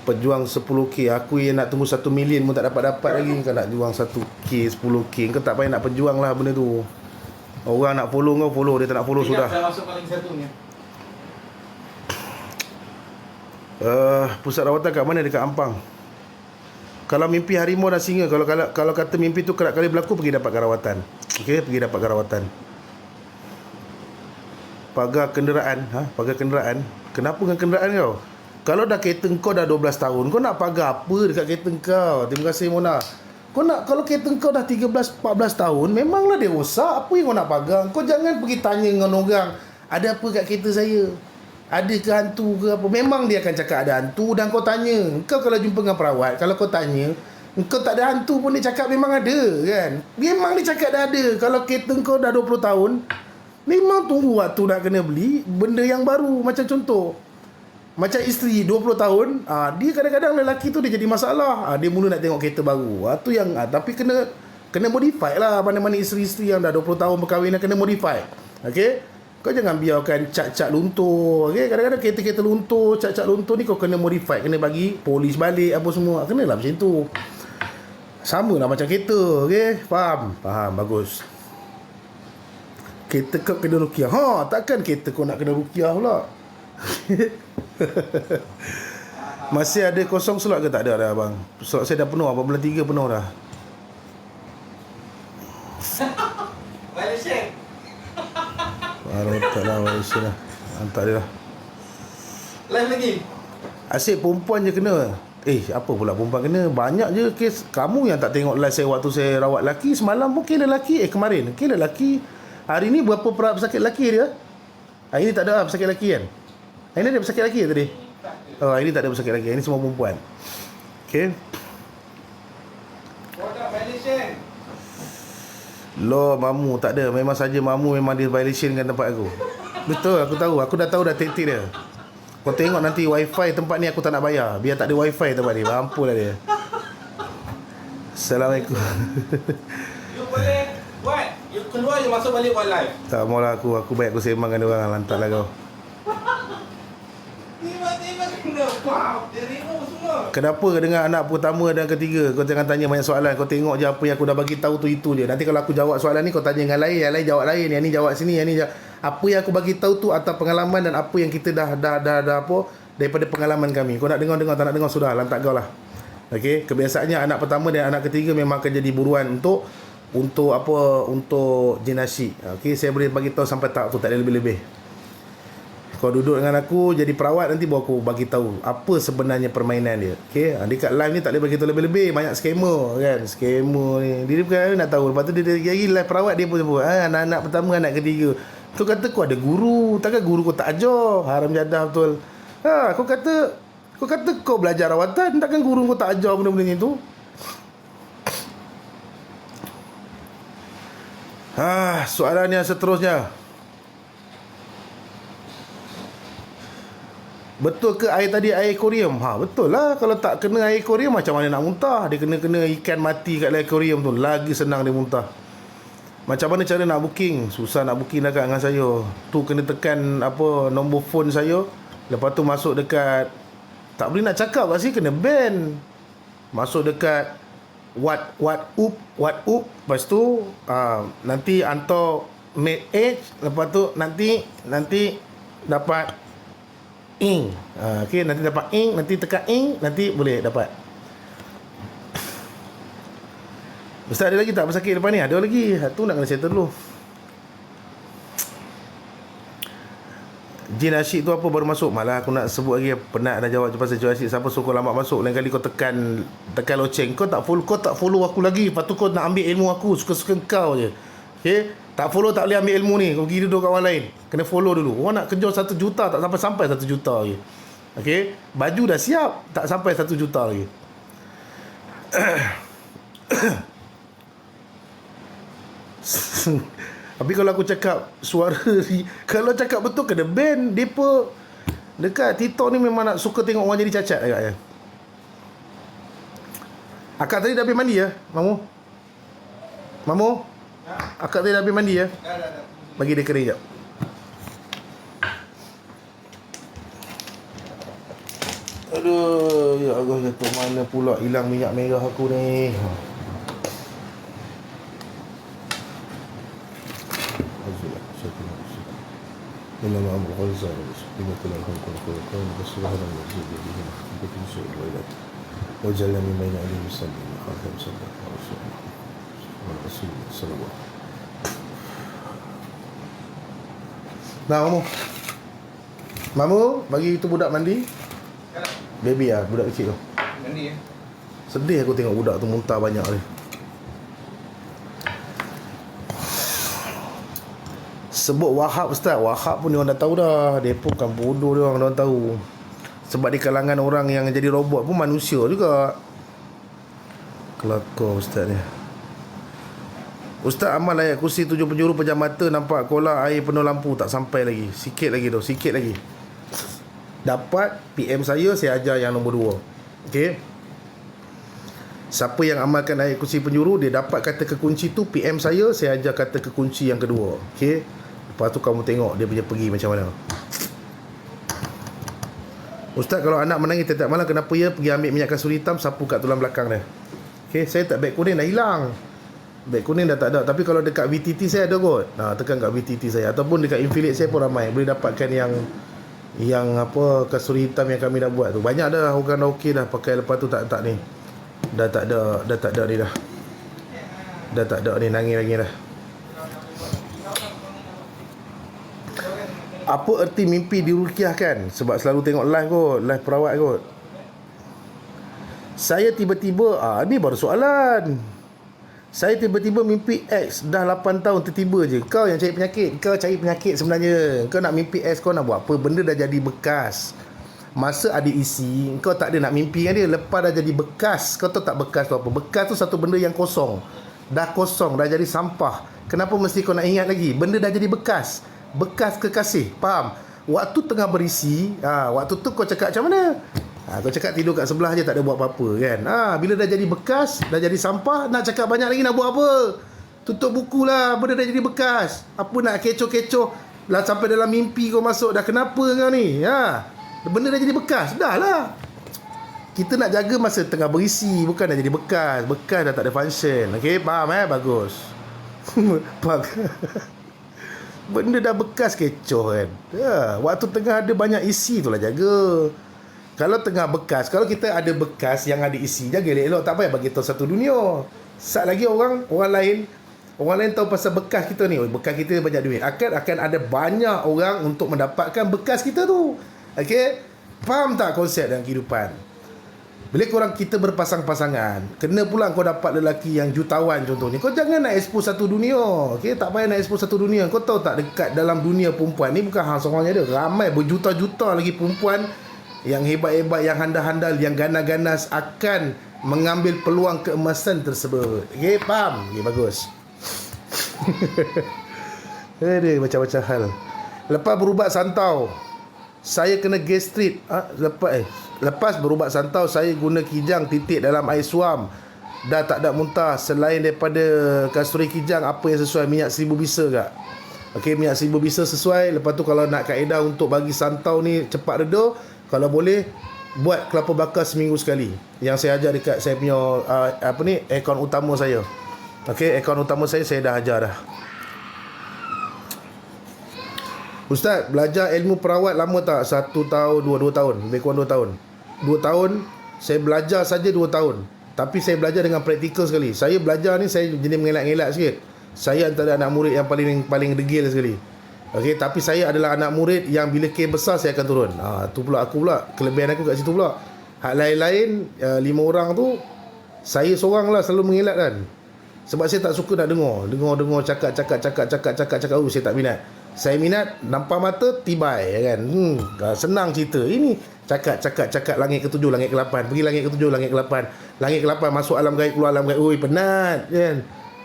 Pejuang 10k. Aku yang nak tunggu 1 million pun tak dapat lagi. Kau nak juang 1k, 10k. Kau tak payah nak pejuang lah benda tu. Orang nak follow kau, follow. Dia tak nak follow sudah. Saya masuk paling satu ni. Pusat rawatan kat mana? Dekat Ampang. Kalau mimpi harimau dan singa, kalau kata mimpi tu kerap kali berlaku, pergi dapatkan rawatan. Okey, pergi dapatkan rawatan. Pagar kenderaan. Kenapa dengan kenderaan kau? Kalau dah kereta kau dah 12 tahun, kau nak pagar apa dekat kereta kau? Terima kasih Mona. Kalau kereta kau dah 13-14 tahun, memanglah dia rosak. Apa yang kau nak pagar? Kau jangan pergi tanya dengan orang, ada apa kat kereta saya? Ada ke hantu ke apa? Memang dia akan cakap ada hantu dan kau tanya. Kau kalau jumpa dengan perawat, kalau kau tanya, kau tak ada hantu pun dia cakap memang ada kan? Memang dia cakap dah ada. Kalau kereta kau dah 20 tahun, memang tunggu waktu nak kena beli benda yang baru. Macam contoh, macam isteri 20 tahun, dia kadang-kadang lelaki tu dia jadi masalah. Dia mula nak tengok kereta baru. Tu yang tapi kena modify lah. Mana-mana isteri-isteri yang dah 20 tahun berkahwin kena modify. Okey? Kau jangan biarkan cat-cat luntur. Okey? Kadang-kadang kereta-kereta luntur, cat-cat luntur ni kau kena modify, kena bagi polis balik apa semua. Kenalah macam tu. Sama lah macam kereta. Okey? Faham? Bagus. Kereta kau kena rukiah. Ha, takkan kereta kau nak kena rukiah pula. Masih ada kosong slot ke? Tak ada dah abang. Slot saya dah penuh. Abang bulan 3 penuh dah. Malaysia. Tak lah Malaysia lah. Tak ada lah. Live lagi. Asyik perempuan je kena. Apa pula perempuan kena? Banyak je kes. Kamu yang tak tengok live saya waktu saya rawat lelaki. Semalam pun kira lelaki. Kemarin kira lelaki. Hari ni berapa pesakit lelaki dia? Hari ni tak ada pesakit lelaki kan? Hari ni ada pesakit lelaki tadi? Oh, hari ni tak ada pesakit lelaki. Hari ni semua perempuan. Okay. Produk violation. Law mamu tak ada. Memang saja mamu memang dia violation dengan tempat aku. Betul, aku tahu. Aku dah tahu dah taktik dia. Kau tengok nanti wifi tempat ni aku tak nak bayar. Biar tak ada wifi tempat ni. Mampulah dia. Assalamualaikum. You boleh buat. You keluar, you masuk balik buat live. Tak maulah aku baik aku sembang dengan dia orang. Lantaklah kau. Tiba-tiba kena wow, dia remove semua. Kenapa dengan anak pertama dan ketiga kau jangan tanya banyak soalan. Kau tengok je apa yang aku dah bagi tahu tu itu je. Nanti kalau aku jawab soalan ni kau tanya dengan lain, yang lain jawab lain, yang ni jawab sini, yang ni jawab. Apa yang aku bagi tahu tu atas pengalaman dan apa yang kita dah apa daripada pengalaman kami. Kau nak dengar tak nak dengar sudah lantak kau lah. Okey, kebiasaannya anak pertama dan anak ketiga memang akan jadi buruan untuk jenasi. Okey, saya boleh bagi tahu sampai tak tu tak ada lebih-lebih. Kau duduk dengan aku jadi perawat nanti baru aku bagi tahu apa sebenarnya permainan dia. Okey, dekat live ni tak boleh bagi tahu lebih-lebih, banyak scammer kan. Scammer ni. Dia bukan nak tahu. Lepas tu dia lagi live perawat dia pun sebut, anak pertama, anak ketiga. Kau kata kau ada guru, takkan guru kau tak ajar? Haram jadah betul. Kau kata kau belajar rawatan, takkan guru kau tak ajar benda-benda tu? Soalan yang seterusnya. Betul ke air tadi air aquarium? Betul lah. Kalau tak kena air aquarium macam mana nak muntah? Dia kena ikan mati kat dalam aquarium tu. Lagi senang dia muntah. Macam mana cara nak booking? Susah nak booking dah dengan saya. Tu kena tekan nombor phone saya. Lepas tu masuk dekat, tak boleh nak cakap kat sini, kena ban. Masuk dekat what up. Lepas tu nanti hantar made age. Lepas tu nanti dapat ing. Okay, nanti dapat ing, nanti tekan ing, nanti boleh dapat. Ustaz ada lagi tak pesakit depan ni? Ada lagi. Tu nak kena settle dulu. Jin asyik tu apa baru masuk? Malah aku nak sebut lagi. Penat dah jawab pasal jin asyik. Siapa suruh kau lambat masuk? Lain kali kau tekan loceng. Kau tak follow aku lagi. Lepas tu kau nak ambil ilmu aku. Suka-suka kau je. Okay? Tak follow tak boleh ambil ilmu ni. Kau pergi duduk kat orang lain. Kena follow dulu. Orang nak kejar 1 juta tak sampai 1 juta lagi. Okay? Baju dah siap. Tak sampai 1 juta lagi. Tapi kalau aku cakap suara kalau cakap betul kena ban. Depa dekat TikTok ni memang nak suka tengok orang jadi cacat agak ya. Akak tadi dah habis mandi ya, Mamu? Akak tadi dah habis mandi ya? Dah. Bagi dia kering jap. Aduh, ya Allah, jatuh mana pula hilang minyak merah aku ni. إنما أمر غزة بما كنا نحن كنا بسرعة نزيد بهم بكل سوء الويلات وجعلنا من بين أيديهم السبيل خلفهم سبيل ورسول صلى الله. Nah, Mamu bagi itu budak mandi. Baby budak kecil tu. Mandi ya. Sedih aku tengok budak tu muntah banyak ni. Sebut Wahab Ustaz. Wahab pun dia orang dah tahu dah. Dia pun bukan bodoh dia orang tahu. Sebab di kalangan orang yang jadi robot pun manusia juga. Kelakar Ustaz ni. Ustaz amal ayat kursi 7 penjuru pejam mata nampak kola air penuh lampu tak sampai lagi. Sikit lagi tu, sikit lagi. Dapat PM saya ajar yang nombor 2. Okey. Siapa yang amalkan ayat kursi penjuru dia dapat kata kekunci tu PM saya ajar kata kekunci yang kedua. Okey. Lepas tu kamu tengok dia punya pergi macam mana. Ustaz kalau anak menangis tiap-tiap malam kenapa ya pergi ambil minyak kasut hitam sapu kat tulang belakang dia. Okey, saya tak beg kuning dah hilang. Beg kuning dah tak ada. Tapi kalau dekat VTT saya ada kot. Tekan kat VTT saya. Ataupun dekat Infinite saya pun ramai. Boleh dapatkan yang apa, kasuri hitam yang kami dah buat tu. Banyak dah orang dah okey dah pakai. Lepas tu tak ni. Dah tak ada ni dah. Dah tak ada ni, nangis-nangis dah. Apa erti mimpi dirukiahkan? Sebab selalu tengok live kot, live perawat kot. Saya tiba-tiba, ni baru soalan. Saya tiba-tiba mimpi X dah 8 tahun tiba-tiba je. Kau yang cari penyakit. Kau cari penyakit sebenarnya. Kau nak mimpi X, kau nak buat apa? Benda dah jadi bekas. Masa ada isi, kau tak ada nak mimpi dengan dia. Lepas dah jadi bekas. Kau tahu tak bekas tu apa? Bekas tu satu benda yang kosong. Dah kosong, dah jadi sampah. Kenapa mesti kau nak ingat lagi? Benda dah jadi bekas. Bekas kekasih. Faham? Waktu tengah berisi, waktu tu kau cakap macam mana? Kau cakap tidur kat sebelah je, tak ada buat apa-apa kan. Bila dah jadi bekas, dah jadi sampah, nak cakap banyak lagi nak buat apa? Tutup buku lah, benda dah jadi bekas. Apa nak kecoh-kecoh lah sampai dalam mimpi kau masuk. Dah kenapa kau ni? Benda dah jadi bekas. Dah lah. Kita nak jaga masa tengah berisi, bukan dah jadi bekas. Bekas dah tak ada function. Okey, faham bagus. Faham. Benda dah bekas kecoh kan. Waktu tengah ada banyak isi tu lah jaga. Kalau tengah bekas, kalau kita ada bekas yang ada isi, jaga elok-elok, tak payah bagi tahu satu dunia. Sat lagi orang lain tahu pasal bekas kita ni. Bekas kita banyak duit. Akan ada banyak orang untuk mendapatkan bekas kita tu. Okey? Faham tak konsep dalam kehidupan? Bila korang kita berpasang-pasangan, kena pula kau dapat lelaki yang jutawan contohnya. Kau jangan nak expose satu dunia. Okey, tak payah nak expose satu dunia. Kau tahu tak, dekat dalam dunia perempuan ni bukan hang seorang je ada. Ramai berjuta-juta lagi perempuan yang hebat-hebat, yang handal-handal, yang ganas-ganas akan mengambil peluang keemasan tersebut. Okey, faham? Okey, bagus. Ada macam-macam hal. Lepas berubat santau, saya kena gastrit. Lepas berubat santau, saya guna kijang titik dalam air suam. Dah tak ada muntah. Selain daripada kasturi kijang, apa yang sesuai? Minyak seribu bisa tak? Okey, minyak seribu bisa sesuai. Lepas tu kalau nak kaedah untuk bagi santau ni cepat reda, kalau boleh buat kelapa bakar seminggu sekali. Yang saya ajar dekat saya punya akaun utama saya. Okey, akaun utama saya dah ajar dah. Ustaz, belajar ilmu perawat lama tak? 1 tahun, 2 tahun, lebih kurang 2 tahun. 2 tahun saya belajar saja 2 tahun. Tapi saya belajar dengan praktikal sekali. Saya belajar ni saya jenis mengelak-ngelak sikit. Saya antara anak murid yang paling degil sekali. Okey, tapi saya adalah anak murid yang bila kes besar saya akan turun. Tu pula aku pula, kelebihan aku kat situ pula. Hak lain-lain 5 orang tu saya seorang lah selalu mengelak kan. Sebab saya tak suka nak dengar cakap. Saya tak minat. Saya minat nampak mata tibai kan. Senang cerita. Ini cakap langit ke-7, langit ke-8, pergi langit ke-7, langit ke-8, langit ke-8 masuk alam gaib, keluar alam gaib. Oi, penat kan.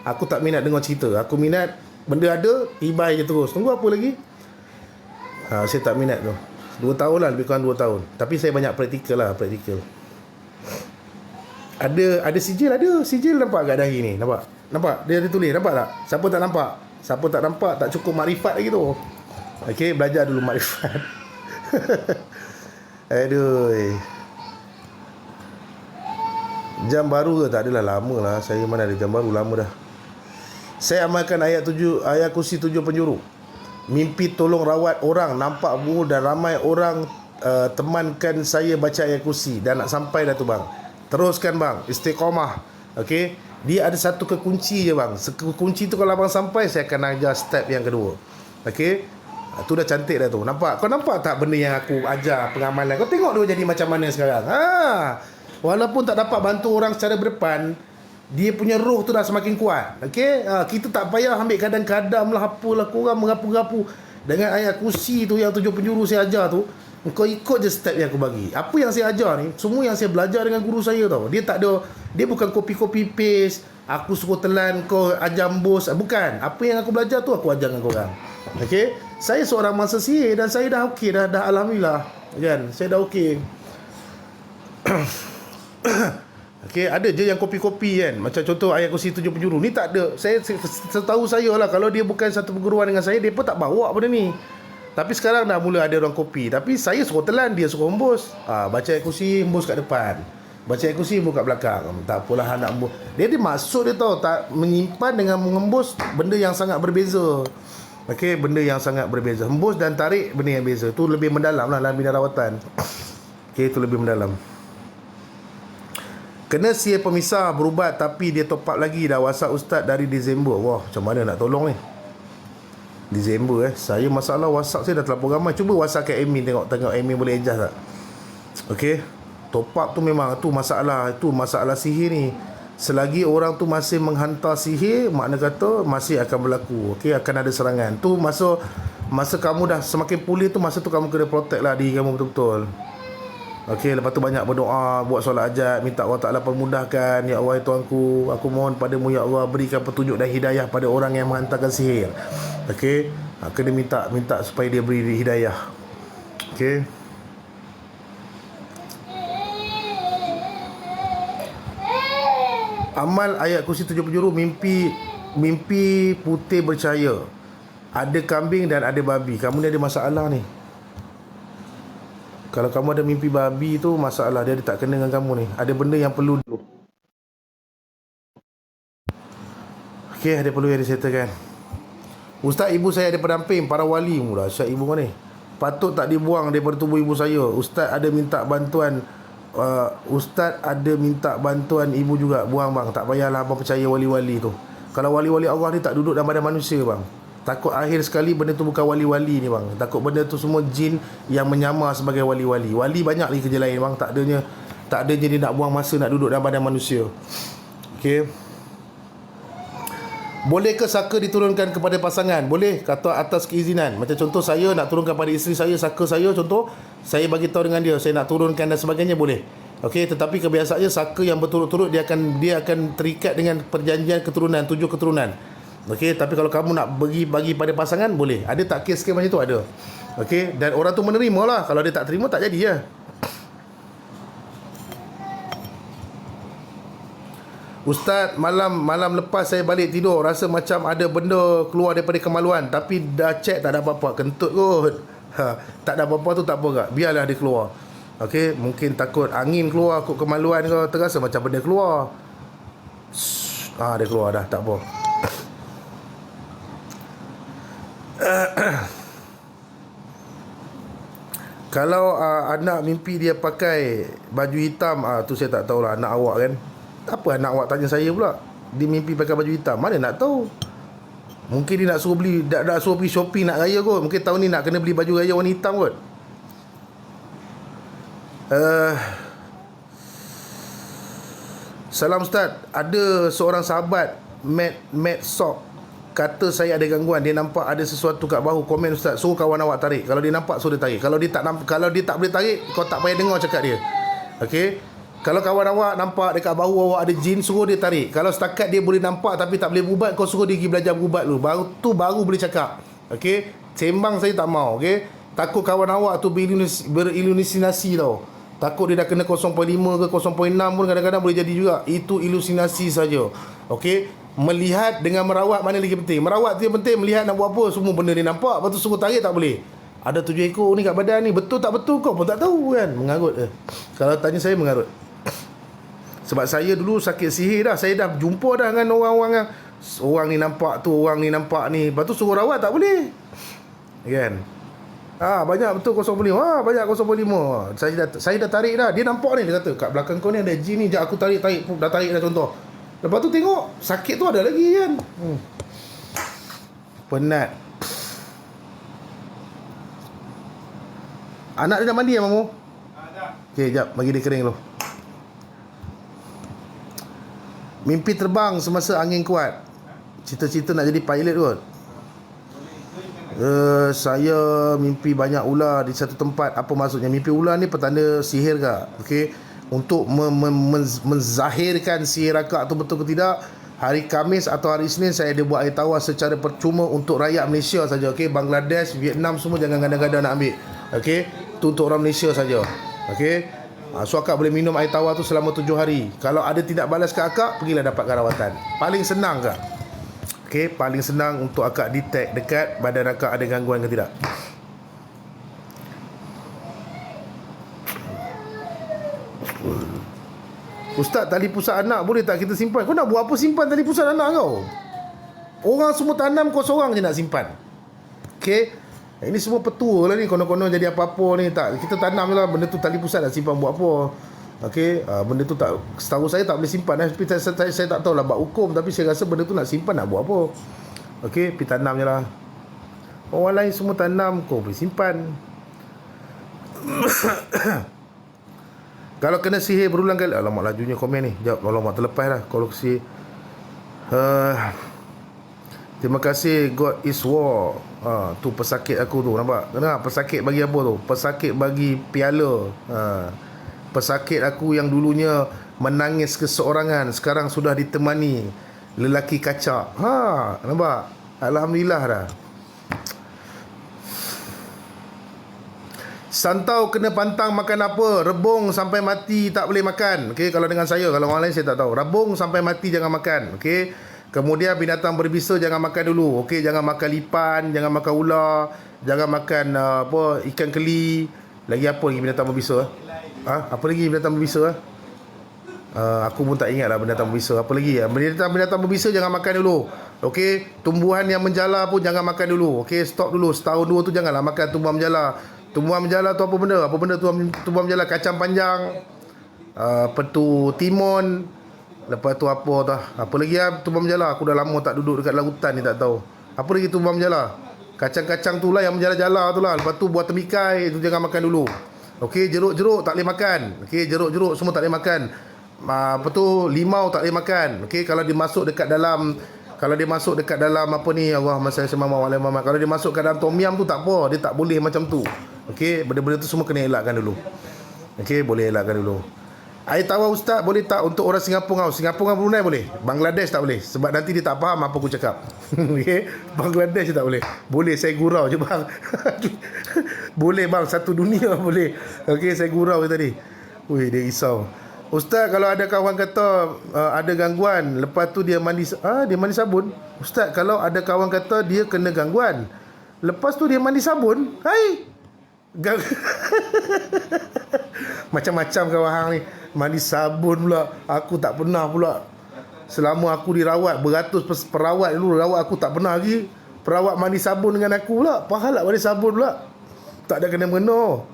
Aku tak minat dengar cerita. Aku minat benda ada, tibai je terus. Tunggu apa lagi? Saya tak minat tu. 2 tahun lah, lebih kurang 2 tahun. Tapi saya banyak praktikal. Ada sijil nampak kat dahi ni. Nampak? Dia ada tulis, nampak tak? Siapa tak nampak, tak cukup makrifat lagi tu. Okey, belajar dulu makrifat. Aduh. Jam baru ke? Tak adalah, lama lah. Saya mana ada jam baru, lama dah. Saya amalkan ayat kursi 7 penjuru. Mimpi tolong rawat orang, nampak buruk dan ramai orang temankan saya baca ayat kursi. Dah nak sampai dah tu bang. Teruskan bang, istiqamah. Okey, dia ada satu kekunci je bang. Kekunci tu kalau abang sampai, saya akan ajar step yang kedua. Okey, tu dah cantik dah tu. Nampak? Kau nampak tak benda yang aku ajar pengamalan? Kau tengok dia jadi macam mana sekarang. Walaupun tak dapat bantu orang secara berdepan, dia punya roh tu dah semakin kuat. Okey, kita tak payah ambil kadang-kadang lah apalah korang merapu-rapu. Dengan ayat kursi tu yang 7 penjuru saya ajar tu, kau ikut je step yang aku bagi. Apa yang saya ajar ni, semua yang saya belajar dengan guru saya tau. Dia bukan copy paste. Aku suruh telan kau ajar bos. Bukan. Apa yang aku belajar tu aku ajar dengan korang. Okey, saya seorang mangsa sihir dan saya dah okey dah alhamdulillah. Kan? Saya dah okey. Okey, ada je yang kopi-kopi kan. Macam contoh ayat kursi 7 penjuru. Ni tak ada. Setahu saya lah, kalau dia bukan satu perguruan dengan saya, dia pun tak bawa benda ni. Tapi sekarang dah mula ada orang kopi. Tapi saya suruh telan, dia suruh hembus. Baca ayat kursi, hembus kat depan. Baca ayat kursi buka belakang. Tak apalah nak embus. Dia maksud dia tahu tak menyimpan dengan mengembus benda yang sangat berbeza. Okey, benda yang sangat berbeza. Hembus dan tarik benda yang beza. Tu lebih mendalam lah dalam bidang rawatan. Okey, itu lebih mendalam. Kena sihir pemisah berubat tapi dia top up lagi. Dah WhatsApp ustaz dari Disember. Wah, macam mana nak tolong ni? Disember saya masalah WhatsApp saya dah terlalu ramai. Cuba WhatsApp kat admin, tengok admin boleh adjust tak. Okey, top up tu memang tu masalah sihir ni. Selagi orang tu masih menghantar sihir, makna kata masih akan berlaku. Okey, akan ada serangan. Tu masa kamu dah semakin pulih tu, masa tu kamu kena protect lah diri kamu betul-betul. Okey, lepas tu banyak berdoa, buat solat hajat, minta Allah Ta'ala permudahkan. Ya Allah, ya Tuhanku, aku mohon padamu ya Allah, berikan petunjuk dan hidayah pada orang yang menghantarkan sihir. Okey, kena minta supaya dia beri hidayah. Okey. Amal ayat kursi 7 penjuru, mimpi putih bercahaya. Ada kambing dan ada babi. Kamu ni ada masalah ni. Kalau kamu ada mimpi babi tu, masalah dia tak kena dengan kamu ni. Ada benda yang perlu dulu. Okey, ada perlu yang disettlekan. Ustaz, ibu saya ada pendamping, para wali. Mula Syed ibu mana ni? Patut tak dibuang daripada tubuh ibu saya. Ustaz ada minta bantuan ibu juga. Buang bang, tak payahlah abang percaya wali-wali tu. Kalau wali-wali Allah ni tak duduk dalam badan manusia bang. Takut akhir sekali benda tu bukan wali-wali ni bang. Takut benda tu semua jin yang menyamar sebagai wali-wali. Wali banyak lagi kerja lain bang. Tak adanya dia nak buang masa nak duduk dalam badan manusia. Okey. Boleh ke saka diturunkan kepada pasangan? Boleh, kata atas keizinan. Macam contoh saya nak turunkan pada isteri saya, saka saya contoh, saya bagi tahu dengan dia, saya nak turunkan dan sebagainya, boleh. Okey, tetapi kebiasaannya saka yang berturut-turut dia akan terikat dengan perjanjian keturunan, 7 keturunan. Okey, tapi kalau kamu nak bagi pada pasangan, boleh. Ada tak kes macam tu? Ada. Okey, dan orang tu menerima lah. Kalau dia tak terima, tak jadi ya. Ustaz, malam lepas saya balik tidur, rasa macam ada benda keluar daripada kemaluan, tapi dah cek tak ada apa-apa. Kentut kot. Tak ada apa-apa tu tak apa kak, biarlah dia keluar. Okey, mungkin takut angin keluar, kot kemaluan kau, terasa macam benda keluar. Dia keluar dah, tak apa. Kalau anak mimpi dia pakai baju hitam, tu saya tak tahulah. Anak awak kan, apa anak awak tanya saya pula, dia mimpi pakai baju hitam, mana nak tahu. Mungkin dia nak suruh beli, nak suruh pergi shopping nak raya kot. Mungkin tahun ni nak kena beli baju raya warna hitam kot. Salam Ustaz, ada seorang sahabat Matt Sok kata saya ada gangguan. Dia nampak ada sesuatu kat bahu. Komen Ustaz, suruh kawan awak tarik. Kalau dia nampak, suruh dia tarik. Kalau dia tak boleh tarik, kau tak payah dengar cakap dia. Okey. Kalau kawan awak nampak dekat bahu awak ada jin, suruh dia tarik. Kalau setakat dia boleh nampak tapi tak boleh berubat, kau suruh dia pergi belajar berubat dulu. Baru boleh cakap. Okey. Sembang saya tak mau. Okey. Takut kawan awak tu berilusinasi tau. Takut dia dah kena 0.5 ke 0.6 pun kadang-kadang boleh jadi juga. Itu ilusinasi saja. Okey. Melihat dengan merawat mana lagi penting? Merawat tu yang penting, melihat nak buat apa, semua benda dia nampak. Lepas tu suruh tarik tak boleh. Ada 7 ekor ni kat badan ni, betul tak betul kau pun tak tahu kan. Mengarut Kalau tanya saya, mengarut. Sebab saya dulu sakit sihir dah. Saya dah jumpa dah dengan orang-orang yang orang ni nampak tu, orang ni nampak ni. Lepas tu suruh rawat tak boleh kan. Banyak betul 0.5. Banyak 0.5. Saya dah tarik dah. Dia nampak ni, dia kata kat belakang kau ni ada jin ni. Sekejap aku tarik. Dah tarik dah contoh. Lepas tu tengok sakit tu ada lagi kan. Penat. Anak dia dah mandi ya mamu? Dah. Okey, jap bagi dia kering dulu. Mimpi terbang semasa angin kuat. Cita-cita nak jadi pilot kot. Saya mimpi banyak ular di satu tempat. Apa maksudnya? Mimpi ular ni petanda sihir ke? Okey. Untuk menzahirkan sihir akak tu betul ke tidak, hari Khamis atau hari Isnin saya ada buat air tawar secara percuma untuk rakyat Malaysia saja. Okey, Bangladesh, Vietnam semua jangan gadang-gadang nak ambil. Okey, tu untuk orang Malaysia saja. Okey. So akak boleh minum air tawar tu selama 7 hari. Kalau ada tidak balas ke akak, pergilah dapatkan rawatan. Paling senang kak. Okey, paling senang untuk akak detect dekat badan akak ada gangguan ke tidak. Ustaz, tali pusat anak boleh tak kita simpan? Kau nak buat apa simpan tali pusat anak kau? Orang semua tanam, kau seorang je nak simpan. Okey. Ini semua petua lah ni. Konon-konon jadi apa-apa ni. Tak, kita tanam je lah. Benda tu tali pusat nak simpan buat apa. Okey. Benda tu tak, setahu saya tak boleh simpan. Tapi saya tak tahu lah bab hukum. Tapi saya rasa benda tu nak simpan nak buat apa. Okey. Pergi tanam je lah. Orang lain semua tanam, kau boleh simpan. Kalau kena sihir berulang kali, alamak lajunya komen ni. Jap, alamak terlepas lah. Kalau sihir terima kasih God is war. Tu pesakit aku tu, nampak? Kenapa? Pesakit bagi apa tu? Pesakit bagi piala. Pesakit aku yang dulunya menangis keseorangan, sekarang sudah ditemani lelaki kacak. Nampak? Alhamdulillah dah. Santau kena pantang makan apa? Rebung sampai mati tak boleh makan. Okey, kalau dengan saya, kalau orang lain saya tak tahu. Rebung sampai mati jangan makan. Okey. Kemudian binatang berbisa jangan makan dulu. Okey, jangan makan lipan, jangan makan ular, jangan makan ikan keli. Lagi apa lagi binatang berbisa? Apa lagi binatang berbisa? Aku pun tak ingat lah binatang berbisa. Apa lagi? Binatang berbisa jangan makan dulu. Okey, tumbuhan yang menjala pun jangan makan dulu. Okey, stop dulu. Setahun dua tu janganlah makan tumbuhan menjala. Tumbuhan menjala tu apa benda? Apa benda tumbuhan menjala? Kacang panjang, timun. Lepas tu apa dah? Apa lagi tumbuhan menjala? Aku dah lama tak duduk dekat lautan ni, tak tahu. Apa lagi tumbuhan menjala? Kacang-kacang tu lah yang menjala-jala tu lah. Lepas tu buah temikai tu jangan makan dulu. Okey, jeruk-jeruk tak boleh makan. Okey, jeruk-jeruk semua tak boleh makan. Apa tu, limau tak boleh makan. Okey, kalau dia masuk dekat dalam apa ni, Allahumma salli ala Muhammad. Kalau dia masuk ke dalam tom yum tu tak apa, dia tak boleh macam tu. Okey, benda-benda tu semua kena elakkan dulu. Okey, boleh elakkan dulu. Air tawar ustaz boleh tak untuk orang Singapura? Singapura dengan Brunei boleh. Bangladesh tak boleh. Sebab nanti dia tak faham apa aku cakap. Okey, Bangladesh tak boleh. Boleh, saya gurau je bang. Boleh bang, satu dunia boleh. Okey, saya gurau je tadi. Ui, dia risau. Ustaz, kalau ada kawan kata ada gangguan, lepas tu dia mandi sabun. Ustaz, kalau ada kawan kata dia kena gangguan, lepas tu dia mandi sabun. Hai. Macam-macam kawan hang ni. Mandi sabun pula. Aku tak pernah pula. Selama aku dirawat, beratus perawat dulu rawat aku, tak pernah lagi perawat mandi sabun dengan aku pula. Pahala mandi sabun pula. Tak ada kena-mengena.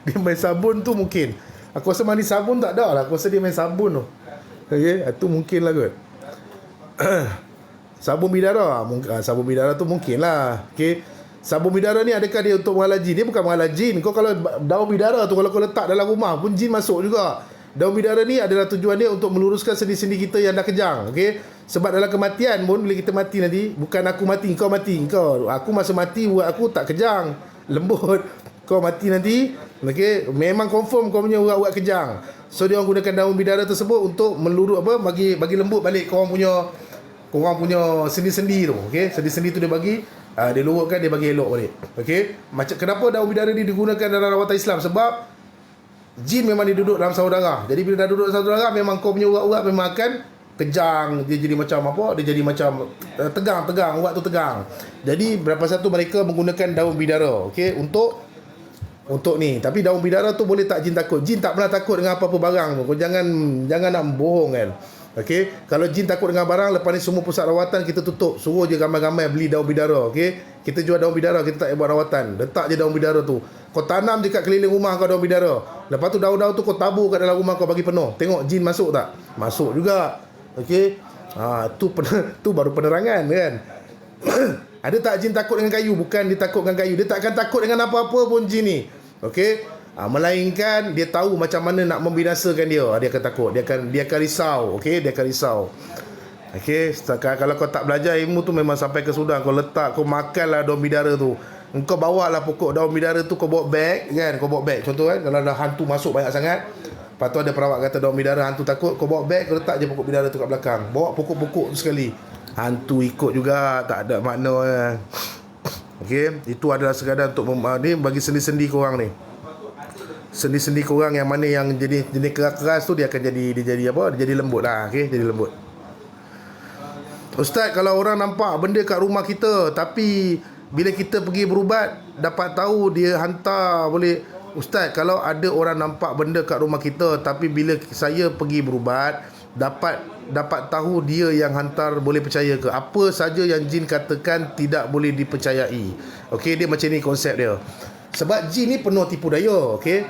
Dia main sabun tu mungkin. Aku rasa mandi sabun tak ada lah. Aku rasa dia main sabun tu. Okay, itu mungkin lah kot. Sabun bidara. Sabun bidara tu mungkin lah. Okay. Sabun bidara ni adakah dia untuk menghalau jin? Dia bukan menghalau jin. Kau kalau daun bidara tu kalau kau letak dalam rumah pun jin masuk juga. Daun bidara ni adalah tujuan dia untuk meluruskan sendi-sendi kita yang dah kejang. Okay? Sebab dalam kematian pun bila kita mati nanti, bukan aku mati, kau mati. Aku masa mati buat aku tak kejang, lembut. Kau mati nanti, okay, memang confirm kau punya urat-urat kejang. So dia orang gunakan daun bidara tersebut untuk melurus bagi lembut balik kau orang punya sendi-sendi tu. Okay? Sendi-sendi tu dia bagi dia lurutkan, dia bagi elok balik. Okey, macam kenapa daun bidara ni digunakan dalam rawatan Islam? Sebab jin memang dia duduk dalam saudara. Jadi bila dah duduk dalam saudara, memang kau punya urat-urat memang akan kejang. Dia jadi macam apa? Dia jadi macam tegang, urat tu tegang. Jadi berapa satu mereka menggunakan daun bidara, okey, untuk ni. Tapi daun bidara tu boleh tak jin takut? Jin tak pernah takut dengan apa-apa barang. Kau jangan nak bohong kan. Okey, kalau jin takut dengan barang, lepas ni semua pusat rawatan kita tutup. Suruh je ramai-ramai beli daun bidara, okey? Kita jual daun bidara, kita tak buat rawatan. Letak je daun bidara tu. Kau tanam dekat keliling rumah kau daun bidara. Lepas tu daun-daun tu kau tabur kat dalam rumah kau bagi penuh. Tengok jin masuk tak? Masuk juga. Okey? Tu baru penerangan kan. Ada tak jin takut dengan kayu? Bukan dia takut dengan kayu. Dia tak akan takut dengan apa-apa pun jin ni. Okey? Melainkan dia tahu macam mana nak membinasakan dia. Dia akan takut, dia akan risau. Okey, dia akan risau. Okey, kalau kau tak belajar ilmu tu memang sampai ke sudah kau letak, kau makanlah daun bidara tu. Engkau bawalah pokok daun bidara tu, kau bawa beg kan, kau bawa beg. Contoh kan, kalau ada hantu masuk banyak sangat, lepas tu ada perawat kata daun bidara hantu takut, kau bawa beg, kau letak je pokok bidara tu kat belakang. Bawa pokok-pokok tu sekali. Hantu ikut juga, tak ada makna. Okey, itu adalah sekadar untuk ni bagi sendi-sendi korang ni. Sendi-sendi korang yang mana yang jenis keras-keras tu dia akan jadi apa? Dia jadi lembut lah, okey, jadi lembut. Ustaz, kalau orang nampak benda kat rumah kita, tapi bila kita pergi berubat dapat tahu dia hantar, boleh Ustaz, kalau ada orang nampak benda kat rumah kita, tapi bila saya pergi berubat, dapat tahu dia yang hantar, boleh percaya ke? Apa saja yang jin katakan tidak boleh dipercayai. Okey, dia macam ni konsep dia. Sebab jin ni penuh tipu daya. Okey,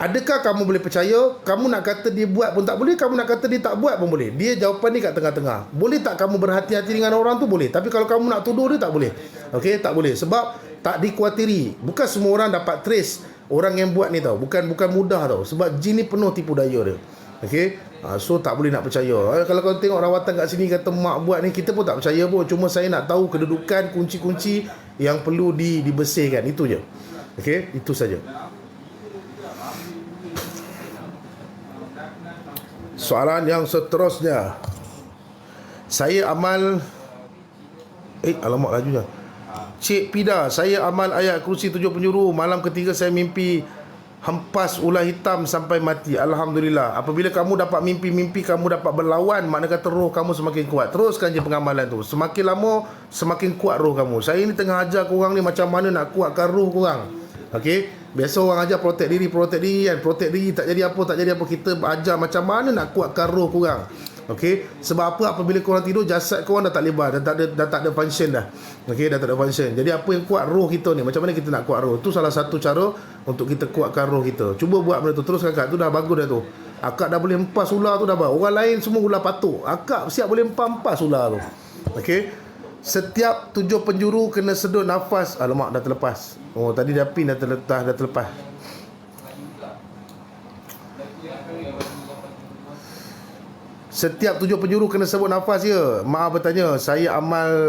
adakah kamu boleh percaya? Kamu nak kata dia buat pun tak boleh, kamu nak kata dia tak buat pun boleh. Dia jawapan ni kat tengah-tengah. Boleh tak kamu berhati-hati dengan orang tu? Boleh. Tapi kalau kamu nak tuduh dia, tak boleh. Okey, tak boleh. Sebab tak dikuatiri. Bukan semua orang dapat trace orang yang buat ni tau. Bukan mudah tau. Sebab jin ni penuh tipu daya dia. Okey, so tak boleh nak percaya. Kalau kau tengok rawatan kat sini kata mak buat ni, kita pun tak percaya pun. Cuma saya nak tahu kedudukan, kunci-kunci yang perlu dibersihkan. Itu je. Okey, itu saja. Soalan yang seterusnya. Saya amal alamak lajunya. Cik Pida, saya amal ayat kursi 7 penjuru. Malam ketiga saya mimpi hempas ular hitam sampai mati. Alhamdulillah. Apabila kamu dapat mimpi-mimpi kamu dapat berlawan, makna kata roh kamu semakin kuat. Teruskan je pengamalan tu. Semakin lama semakin kuat roh kamu. Saya ni tengah ajar korang ni macam mana nak kuatkan roh korang. Okey, biasa orang ajar protek diri kan. Protek diri tak jadi apa. Kita ajar macam mana nak kuatkan roh korang. Okey, sebab apa? Apabila korang tidur, jasad korang dah tak lebar, dah tak ada function dah. Okey, dah tak ada function. Jadi apa yang kuat roh kita ni? Macam mana kita nak kuat roh? Tu salah satu cara untuk kita kuatkan roh kita. Cuba buat benda tu. Terus kakak tu dah bagus dah tu. Akak dah boleh empas ular tu dah bagus. Orang lain semua ular patuk. Akak siap boleh empas ular tu. Okey. Setiap 7 penjuru kena sedut nafas. Alamak, dah terlepas. Oh, tadi dah pin dah terlepas. Setiap 7 penjuru kena sebut nafas ya. Maaf bertanya, saya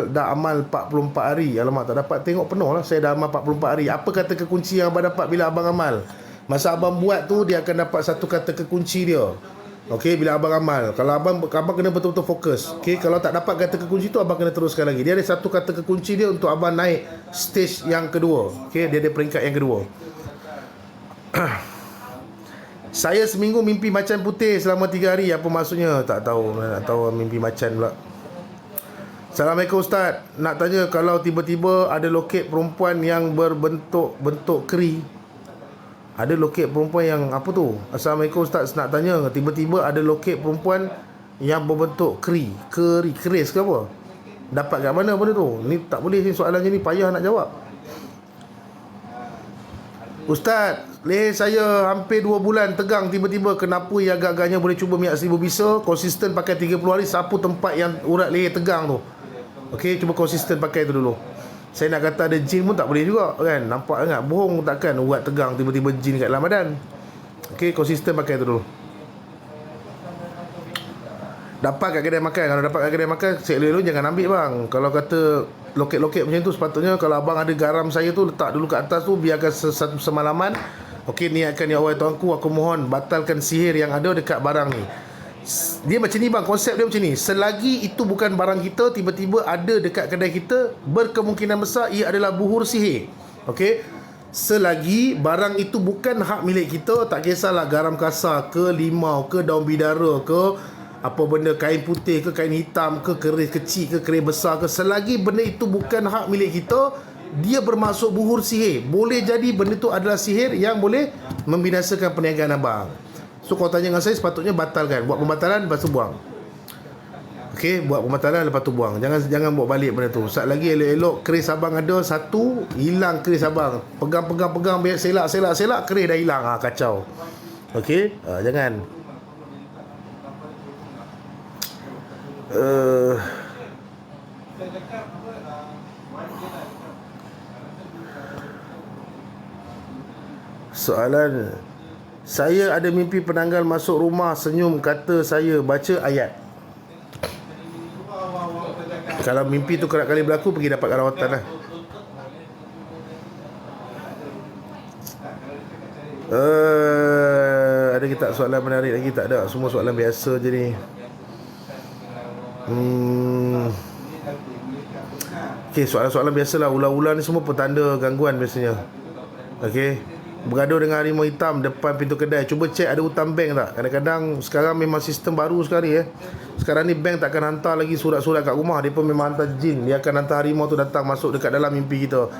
dah amal 44 hari. Alamak, tak dapat tengok penuh lah. Saya dah amal 44 hari. Apa kata kekunci yang abang dapat bila abang amal? Masa abang buat tu, dia akan dapat satu kata kekunci dia. Okey, bila abang amal. Kalau abang kena betul-betul fokus. Okey, kalau tak dapat kata kekunci tu, abang kena teruskan lagi. Dia ada satu kata kekunci dia untuk abang naik stage yang kedua. Okey, dia ada peringkat yang kedua. Saya seminggu mimpi macan putih selama 3 hari. Apa maksudnya? Tak tahu. Nak tahu mimpi macan pula. Assalamualaikum Ustaz. Nak tanya, kalau tiba-tiba ada loket perempuan yang berbentuk keri. Ada loket perempuan yang apa tu? Assalamualaikum Ustaz. Nak tanya, tiba-tiba ada loket perempuan yang berbentuk keris ke apa? Dapat kat mana benda tu? Ni tak boleh ni, soalannya ni payah nak jawab. Ustaz, leher saya hampir 2 bulan tegang tiba-tiba. Kenapa yang agak-agaknya boleh cuba minyak 1000 bisa, konsisten pakai 30 hari, sapu tempat yang urat leher tegang tu. Okey, cuba konsisten pakai tu dulu. Saya nak kata ada jin pun tak boleh juga kan. Nampak sangat bohong takkan urat tegang tiba-tiba jin kat dalam badan. Okey, konsisten pakai tu dulu. Dapat kat kedai makan. Kalau dapat kat kedai makan, elok-elok jangan ambil bang. Kalau kata loket-loket macam tu, sepatutnya kalau abang ada garam saya tu, letak dulu kat atas tu, biarkan semalaman. Okey, niatkan, ya Allah Tuanku, aku mohon batalkan sihir yang ada dekat barang ni. Dia macam ni bang, konsep dia macam ni. Selagi itu bukan barang kita, tiba-tiba ada dekat kedai kita, berkemungkinan besar ia adalah buhur sihir. Okey, selagi barang itu bukan hak milik kita, tak kisahlah garam kasar ke, limau ke, daun bidara ke, apa benda, kain putih ke, kain hitam ke, keris kecil ke, keris besar ke, selagi benda itu bukan hak milik kita, dia bermaksud buhur sihir. Boleh jadi benda itu adalah sihir yang boleh membinasakan perniagaan abang. So kau tanya dengan saya, sepatutnya batalkan. Buat pembatalan, lepas tu buang. Okey, buat pembatalan, lepas tu buang. Jangan bawa balik benda tu. Saat lagi elok-elok keris abang ada satu, hilang keris abang. Pegang, biar selak, keris dah hilang. Kacau. Okey, jangan. Soalan, saya ada mimpi penanggal masuk rumah senyum kata saya baca ayat. Kalau mimpi tu kerap kali berlaku, pergi dapat rawatan lah. Ada kita soalan menarik lagi? Tak ada, semua soalan biasa je ni. Okey, soalan-soalan biasalah. Ular-ular ni semua petanda gangguan biasanya. Okey, bergaduh dengan harimau hitam depan pintu kedai. Cuba cek ada hutang bank tak. Kadang-kadang sekarang memang sistem baru sekali Sekarang ni bank takkan hantar lagi surat-surat kat rumah. Dia pun memang hantar jin. Dia akan hantar harimau tu datang masuk dekat dalam mimpi kita.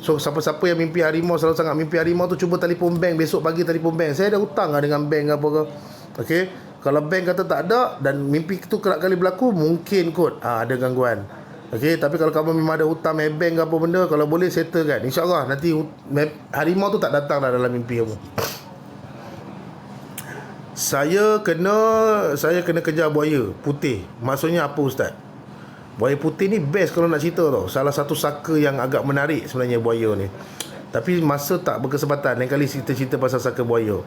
So siapa-siapa yang mimpi harimau, selalu sangat mimpi harimau tu, cuba telefon bank besok pagi, telefon bank. Saya ada hutang lah dengan bank apa ke. Okey, kalau bank kata tak ada dan mimpi tu kerap kali berlaku, mungkin kot ada gangguan. Okey, tapi kalau kamu memang ada hutang bank ke apa benda, kalau boleh settle kan, InsyaAllah nanti harimau tu tak datang dah dalam mimpi kamu. Saya kena kejar buaya putih. Maksudnya apa Ustaz? Buaya putih ni best kalau nak cerita tau. Salah satu saka yang agak menarik sebenarnya buaya ni. Tapi masa tak berkesempatan. Lain kali cerita pasal saka buaya.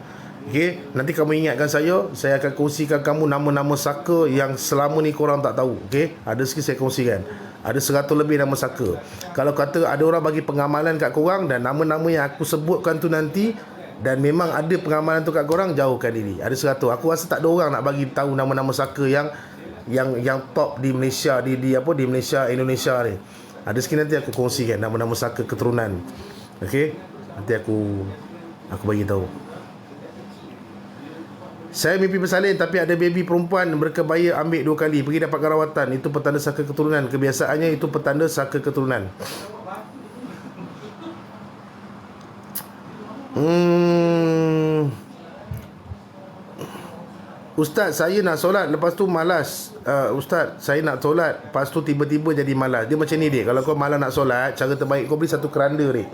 Okey, nanti kamu ingatkan saya akan kongsikan kamu nama-nama saka yang selama ni korang tak tahu. Okey, ada sikit saya kongsikan. Ada 100 lebih nama saka. Kalau kata ada orang bagi pengamalan kat korang dan nama-nama yang aku sebutkan tu nanti, dan memang ada pengamalan tu kat korang, jauhkan diri. Ada 100. Aku rasa tak ada orang nak bagi tahu nama-nama saka yang top di Malaysia, di Malaysia, Indonesia ni. Ada sikit nanti aku kongsikan nama-nama saka keturunan. Okey, nanti aku bagi tahu. Saya mimpi bersalin tapi ada baby perempuan berkebaya ambil 2 kali, pergi dapatkan rawatan. Itu petanda saka keturunan. Kebiasaannya itu petanda saka keturunan. Ustaz, saya nak solat, lepas tu malas. Ustaz, saya nak solat, lepas tu tiba-tiba jadi malas. Dia macam ni dik, kalau kau malas nak solat, cara terbaik kau beli satu keranda dik.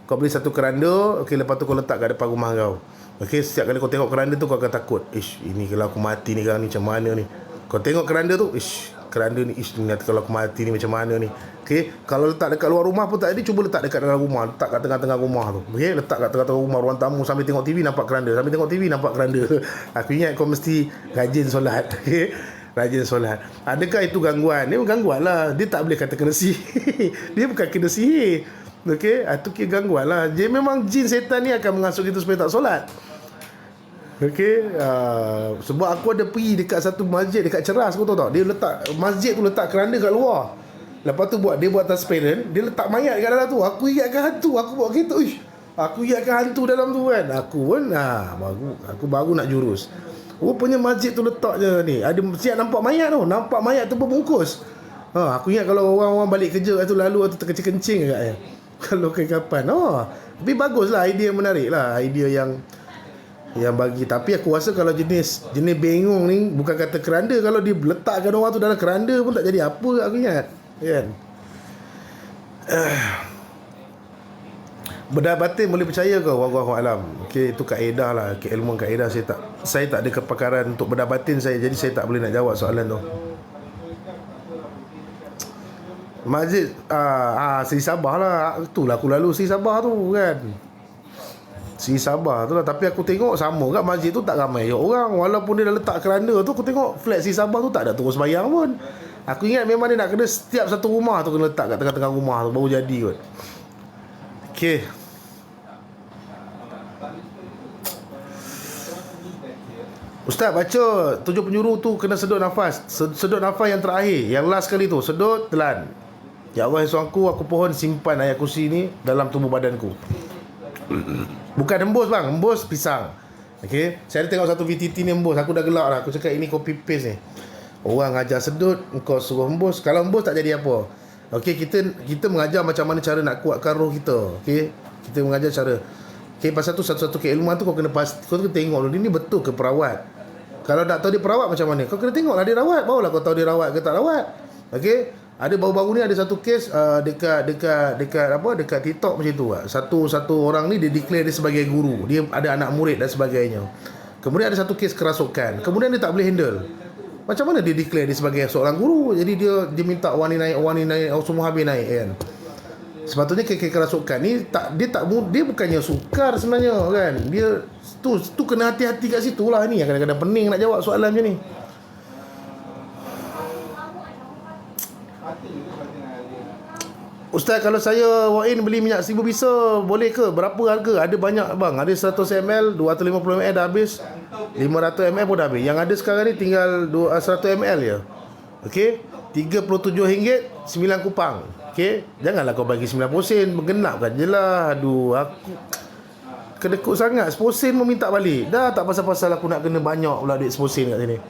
Kau beli satu keranda, okey, lepas tu kau letak kat depan rumah kau. Okey, setiap kali kau tengok keranda tu kau akan takut. Ini kalau aku mati ni sekarang ni macam mana ni. Kau tengok keranda tu, keranda ni, ni kalau aku mati ni macam mana ni. Okey, kalau letak dekat luar rumah pun tak ada, cuba letak dekat dalam rumah, letak kat tengah-tengah rumah tu. Okey, letak kat tengah-tengah rumah, ruang tamu, sambil tengok TV nampak keranda, sambil tengok TV nampak keranda. Aku ingat kau mesti rajin solat. Okey, rajin solat. Adakah itu gangguan? Dia gangguan lah. Dia tak boleh kata kena sihir. Dia bukan kena sihir. Okey, itu kira gangguan lah. Dia memang jin setan ni akan mengasuh kita supaya tak solat. Okey, sebab aku ada pergi dekat satu masjid dekat Ceras, kau tahu tak? Dia letak masjid tu, letak keranda kat luar. Lepas tu dia buat transparent, dia letak mayat kat dalam tu. Aku ingatkan hantu, aku buat kereta. Aku ingatkan hantu dalam tu kan. Aku pun aku baru nak jurus. Rupanya masjid tu letak je ni. Ada siap nampak mayat tu. Nampak mayat tu berbungkus. Aku ingat kalau orang-orang balik kerja tu lalu tu terkencing-kencing agaknya. Kalau kekapan. Tapi baguslah, idea menarik lah. Idea yang bagi. Tapi aku rasa kalau jenis bengong ni, bukan kata keranda, kalau dia letakkan orang tu dalam keranda pun tak jadi apa, aku ingat kan. Bedah batin boleh percaya ke? Wallahu alam. Okey, itu kaedah lah, keilmuan kaedah. Saya tak ada kepakaran untuk bedah batin saya, jadi saya tak boleh nak jawab soalan tu. Masjid Seri Sabah lah. Itulah aku lalu Seri Sabah tu kan. Seri Sabah tu lah. Tapi aku tengok sama kat masjid tu tak ramai orang. Walaupun dia dah letak keranda tu, aku tengok flat Seri Sabah tu tak ada terus sembahyang pun. Aku ingat memang dia nak kena setiap satu rumah tu kena letak kat tengah-tengah rumah tu baru jadi kot. Okey. Ustaz baca 7 penjuru tu kena sedut nafas. Sedut nafas yang terakhir, yang last kali tu, sedut telan. Ya Allah, ya Tuhanku, aku pohon simpan ayat kursi ni dalam tubuh badanku. Bukan hembus bang, hembus pisang. Okey, saya ada tengok satu VTT ni hembus, aku dah gelak lah. Aku cakap ini copy paste ni. Orang ajar sedut, engkau suruh hembus. Kalau hembus tak jadi apa. Okey, kita mengajar macam mana cara nak kuatkan roh kita. Okey, kita mengajar cara. Okey, pasal tu satu-satu keilmuan tu kau kena tengok dulu ni betul ke perawat. Kalau tak tahu dia perawat macam mana, kau kena tengoklah dia rawat, barulah kau tahu dia rawat ke tak rawat. Okey. Ada baru-baru ni ada satu kes dekat TikTok macam tu. Satu orang ni dia declare dia sebagai guru. Dia ada anak murid dan sebagainya. Kemudian ada satu kes kerasukan. Kemudian dia tak boleh handle. Macam mana dia declare dia sebagai seorang guru? Jadi dia minta wani naik, semua habis naik kan. Sepatutnya kes kerasukan ni dia bukannya sukar sebenarnya kan. Dia tu kena hati-hati kat situ lah. Ni yang kadang-kadang pening nak jawab soalan macam ni. Ustaz, kalau saya walk in beli minyak 1000 bisa, boleh ke? Berapa harga? Ada banyak bang. Ada 100 ml, 250 ml dah habis, 500 ml pun dah habis. Yang ada sekarang ni tinggal 100 ml je. Okey, RM37, 9 kupang. Okey, janganlah kau bagi 90 sen, menggenapkan je lah. Aduh, aku kedekut sangat. 10 sen pun minta balik. Dah tak pasal-pasal aku nak kena banyak pula duit 10 sen kat sini.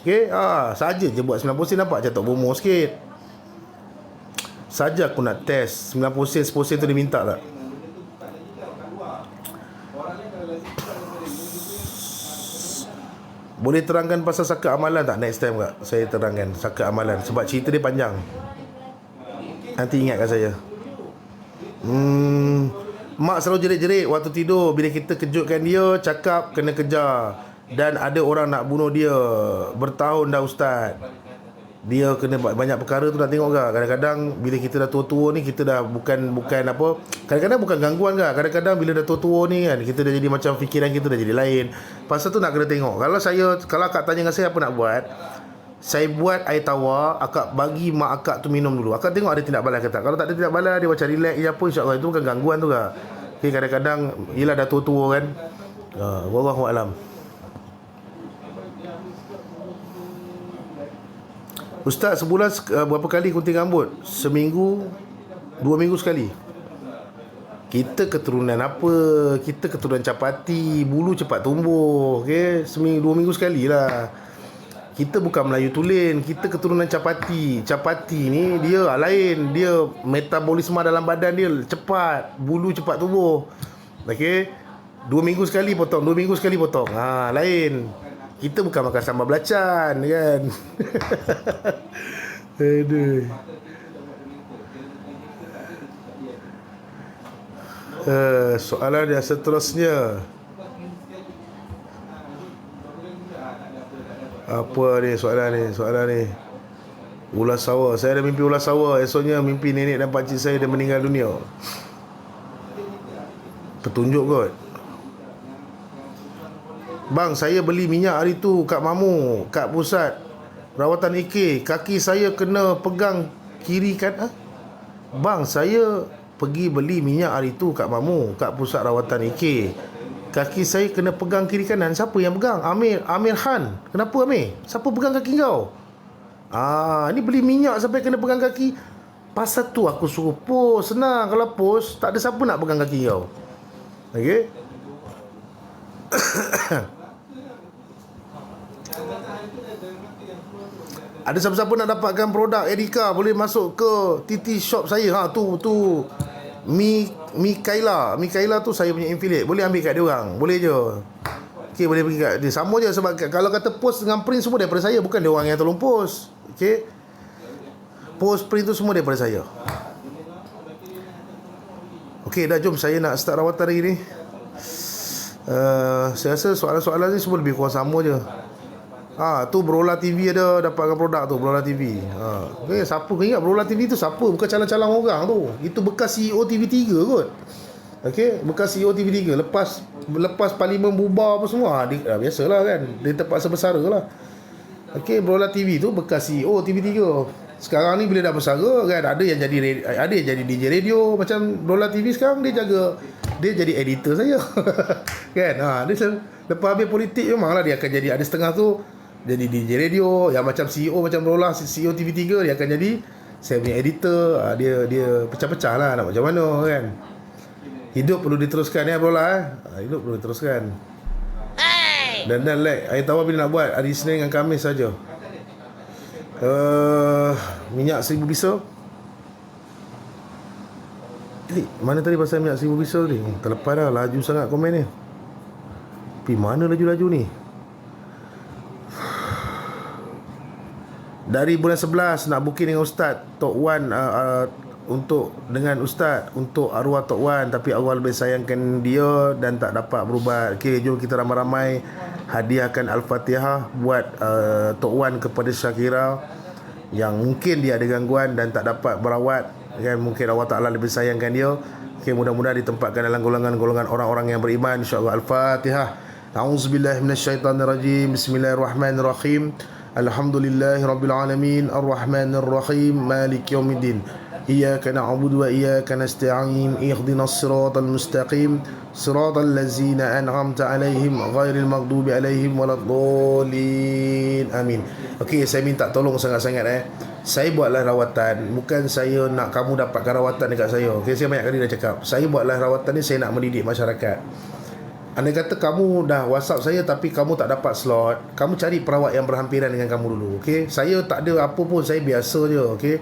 Okey, saja je buat 90 sen, nampak macam tak bomo sikit. Saja aku nak test 90% 10% tu dia minta tak? Boleh terangkan pasal saka amalan tak next time kak? Saya terangkan saka amalan sebab cerita dia panjang. Nanti ingatkan saya. Mak selalu jerit-jerit waktu tidur bila kita kejutkan dia, cakap kena kejar dan ada orang nak bunuh dia. Bertahun dah ustaz. Dia kena banyak perkara tu nak tengok ke. Kadang-kadang bila kita dah tua-tua ni, kita dah bukan apa, kadang-kadang bukan gangguan ke. Kadang-kadang bila dah tua-tua ni kan, kita dah jadi macam fikiran kita dah jadi lain. Pasal tu nak kena tengok. Kalau akak tanya dengan saya apa nak buat, saya buat air tawar, akak bagi mak akak tu minum dulu. Akak tengok ada tindak balas ke tak. Kalau tak ada tindak balas, dia macam relax je apa, insya-Allah itu bukan gangguan tu ke. Okay, kadang-kadang yelah dah tua-tua kan. Wallahu alam. Ustaz, sebulan berapa kali gunting rambut? Seminggu, 2 minggu sekali. Kita keturunan apa? Kita keturunan capati, bulu cepat tumbuh. Okay? Seminggu, 2 minggu sekali lah. Kita bukan Melayu tulen, kita keturunan capati. Capati ni dia lain. Dia metabolisme dalam badan dia cepat, bulu cepat tumbuh. Okay? 2 minggu sekali potong, 2 minggu sekali potong. Lain. Kita bukan makan sambal belacan kan. Aduh. Soalan yang seterusnya. Apa ni soalan ni? Ulas sawah. Saya ada mimpi ulas sawah. Esoknya mimpi nenek dan pakcik saya dia meninggal dunia. Petunjuk kot. Bang, saya beli minyak hari tu kat Mamu, kat pusat rawatan IK. Kaki saya kena pegang kiri kan? Bang, saya pergi beli minyak hari tu kat Mamu, kat pusat rawatan IK. Kaki saya kena pegang kiri kanan. Siapa yang pegang? Amir Khan. Kenapa Amir? Siapa pegang kaki kau? Ni beli minyak sampai kena pegang kaki. Pasal tu aku suruh post. Senang, kalau post tak ada siapa nak pegang kaki kau. Okay. Ada siapa-siapa nak dapatkan produk Edika, boleh masuk ke TT shop saya. Tu Mikaela tu saya punya affiliate. Boleh ambil kat dia orang. Boleh je. Okey, boleh pergi kat dia. Sama je sebab kalau kata post dengan print semua daripada saya, bukan dia orang yang tolong post. Okey. Post print tu semua daripada saya. Okey, dah jom saya nak start rawatan hari ni. Saya rasa soalan-soalan ni semua lebih kurang sama je. Tu Berola TV ada dapatkan produk tu, Berola TV. Okay, siapa kau ingat Berola TV tu siapa? Bukan calang-calang orang tu. Itu bekas CEO TV3 kot. Okey, bekas CEO TV3. Lepas parlimen bubar apa semua, biasalah kan. Dia terpaksa bersara lah. Okey, Berola TV tu bekas CEO TV3. Sekarang ni bila dah bersara kan, ada yang jadi DJ radio macam Berola TV sekarang dia jadi editor saya. Kan? Dia lepas habis politik memanglah dia akan jadi, ada setengah tu jadi DJ radio, yang macam CEO macam Berola, CEO TV3 dia akan jadi saya punya editor. Dia pecah-pecah lah nak macam mana kan. Hidup perlu diteruskan ya Berola. Hidup perlu diteruskan. Dan like air tawar bila nak buat hari Isnin dengan Khamis saja. Minyak 1000 bisa. Mana tadi pasal minyak 1000 bisa ni? Terlepas dah, laju sangat komen ni. Pergi mana laju-laju ni? Dari bulan 11 nak booking dengan Ustaz Tok Wan, dengan Ustaz untuk arwah Tok Wan, tapi Allah lebih sayangkan dia dan tak dapat berubat. Okey, jom kita ramai-ramai hadiahkan Al-Fatihah buat Tok Wan kepada Syakira yang mungkin dia ada gangguan dan tak dapat berawat kan. Mungkin Allah Ta'ala lebih sayangkan dia. Okey, mudah-mudahan ditempatkan dalam golongan orang-orang yang beriman, insya-Allah. Al-Fatihah. A'udzubillahi minasyaitonirrajim. Bismillahirrahmanirrahim. Alhamdulillahirabbil alamin, arrahmanirrahim, maliki yaumiddin. Iyyaka na'budu wa iyyaka nasta'in. Ihdinas siratal mustaqim, siratal ladzina an'amta 'alaihim ghairil maghdubi 'alaihim waladdallin. Amin. Okey, saya minta tolong sangat-sangat Saya buatlah rawatan, bukan saya nak kamu dapatkan rawatan dekat saya. Okey, saya banyak kali dah cakap, saya buatlah rawatan ni saya nak mendidik masyarakat. Andai kata kamu dah WhatsApp saya tapi kamu tak dapat slot, kamu cari perawat yang berhampiran dengan kamu dulu. Okey, saya tak ada apa pun, saya biasa je. Okey,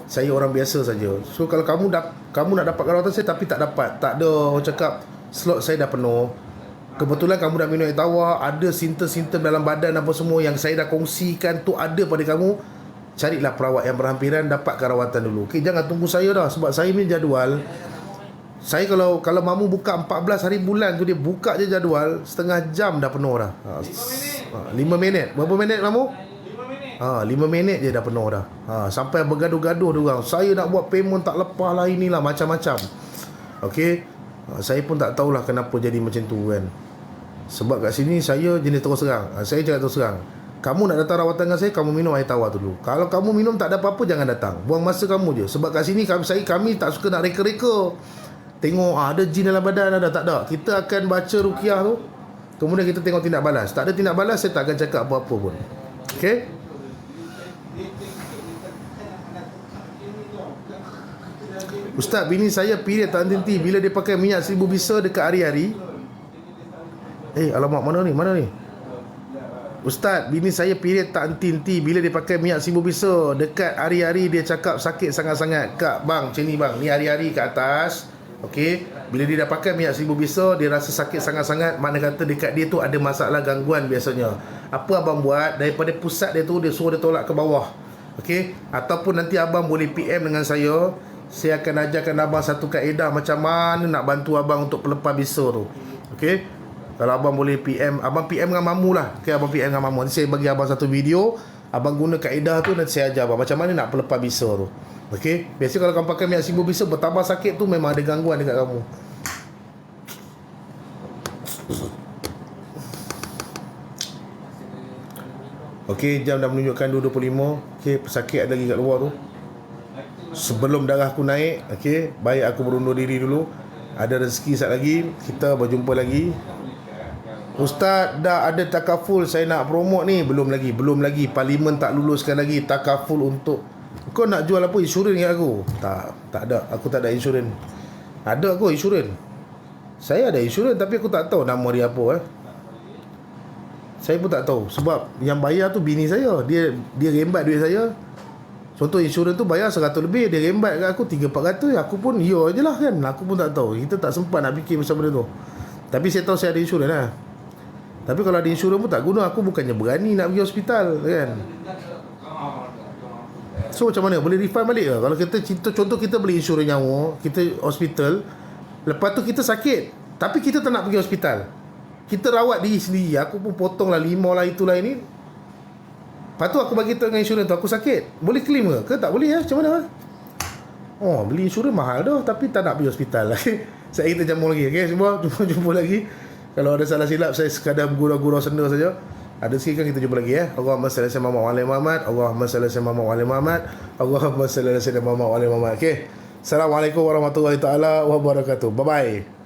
saya orang biasa saja. So kalau kamu nak dapat rawatan saya tapi tak dapat, tak ada orang cakap slot saya dah penuh, kebetulan kamu dah minum air tawar, ada simptom-simptom dalam badan apa semua yang saya dah kongsikan tu ada pada kamu, carilah perawat yang berhampiran, dapatkan rawatan dulu. Okey, jangan tunggu saya dah, sebab saya ni jadual. Saya kalau mamu buka 14 hari bulan tu, dia buka je jadual, setengah jam dah penuh dah. 5 minit. Berapa minit mamu? 5 minit je dah penuh dah. Sampai bergaduh-gaduh diorang. Saya nak buat payment tak lepas lah, inilah macam-macam. Okey. Saya pun tak tahulah kenapa jadi macam tu kan. Sebab kat sini saya jenis terus terang. Saya cakap terus terang. Kamu nak datang rawatan dengan saya, kamu minum air tawar dulu. Kalau kamu minum tak ada apa-apa, jangan datang. Buang masa kamu je. Sebab kat sini kami tak suka nak reka-reka. Tengok ada jin dalam badan, ada tak ada. Kita akan baca ruqyah tu, kemudian kita tengok tindak balas. Tak ada tindak balas, saya tak akan cakap apa-apa pun. Okey? Ustaz, bini saya period tak henti-henti bila dia pakai minyak 1000 bisa dekat hari-hari. Alamak, mana ni? Ustaz, bini saya period tak henti-henti bila dia pakai minyak 1000 bisa dekat hari-hari. Dia cakap sakit sangat-sangat. Kak, bang, macam ni bang, ni hari-hari kat atas. Okey, bila dia dah pakai minyak 1000 bisa, dia rasa sakit sangat-sangat. Mana kata dekat dia tu ada masalah gangguan biasanya. Apa abang buat? Daripada pusat dia tu, dia suruh dia tolak ke bawah. Okey, ataupun nanti abang boleh PM dengan saya. Saya akan ajarkan abang satu kaedah macam mana nak bantu abang untuk pelepah bisa tu. Okey, kalau abang boleh PM, abang PM dengan mamu lah. Okey, abang PM dengan mamu. Nanti saya bagi abang satu video, abang guna kaedah tu, nanti saya ajar abang macam mana nak pelepah bisa tu. Okey, biasa kalau kamu pakai minyak 1000 bisa, bertambah sakit tu memang ada gangguan dekat kamu. Okey, jam dah menunjukkan 2.25. Okey, pesakit ada lagi kat luar tu. Sebelum darah aku naik, okey, baik aku berundur diri dulu. Ada rezeki sekejap lagi, kita berjumpa lagi. Ustaz, dah ada takaful saya nak promote ni. Belum lagi. Parlimen tak luluskan lagi takaful untuk. Kau nak jual apa? Insurans dengan aku? Tak ada. Aku tak ada insurans. Ada aku insurans. Saya ada insurans tapi aku tak tahu nama dia apa. Saya pun tak tahu. Sebab yang bayar tu bini saya. Dia rembat duit saya. Contoh insurans tu bayar 100 lebih, dia rembat kat aku 300-400. Aku pun ya je lah kan. Aku pun tak tahu. Kita tak sempat nak fikir pasal benda tu. Tapi saya tahu saya ada insurans lah. Tapi kalau ada insurans pun tak guna. Aku bukannya berani nak pergi hospital kan. So macam mana? Boleh refund balik ke? Kalau kita contoh kita beli insurans nyawa, kita hospital, lepas tu kita sakit, tapi kita tak nak pergi hospital, kita rawat diri sendiri. Aku pun potong lah 5 lah itulah ini. Lepas tu aku bagi tahu dengan insurans tu aku sakit, boleh claim ke? Tak boleh ya? Macam mana? Beli insurans mahal dah, tapi tak nak pergi hospital. Saya kita jambung lagi. Okay, semua jumpa lagi. Kalau ada salah silap, saya sekadar gurau-gurau senda saja. Ada sikit kan kita jumpa lagi ya. Allahumma salli ala Muhammad. Allahumma salli ala Muhammad. Allahumma salli ala Muhammad. Okey. Assalamualaikum warahmatullahi taala wabarakatuh. Bye bye.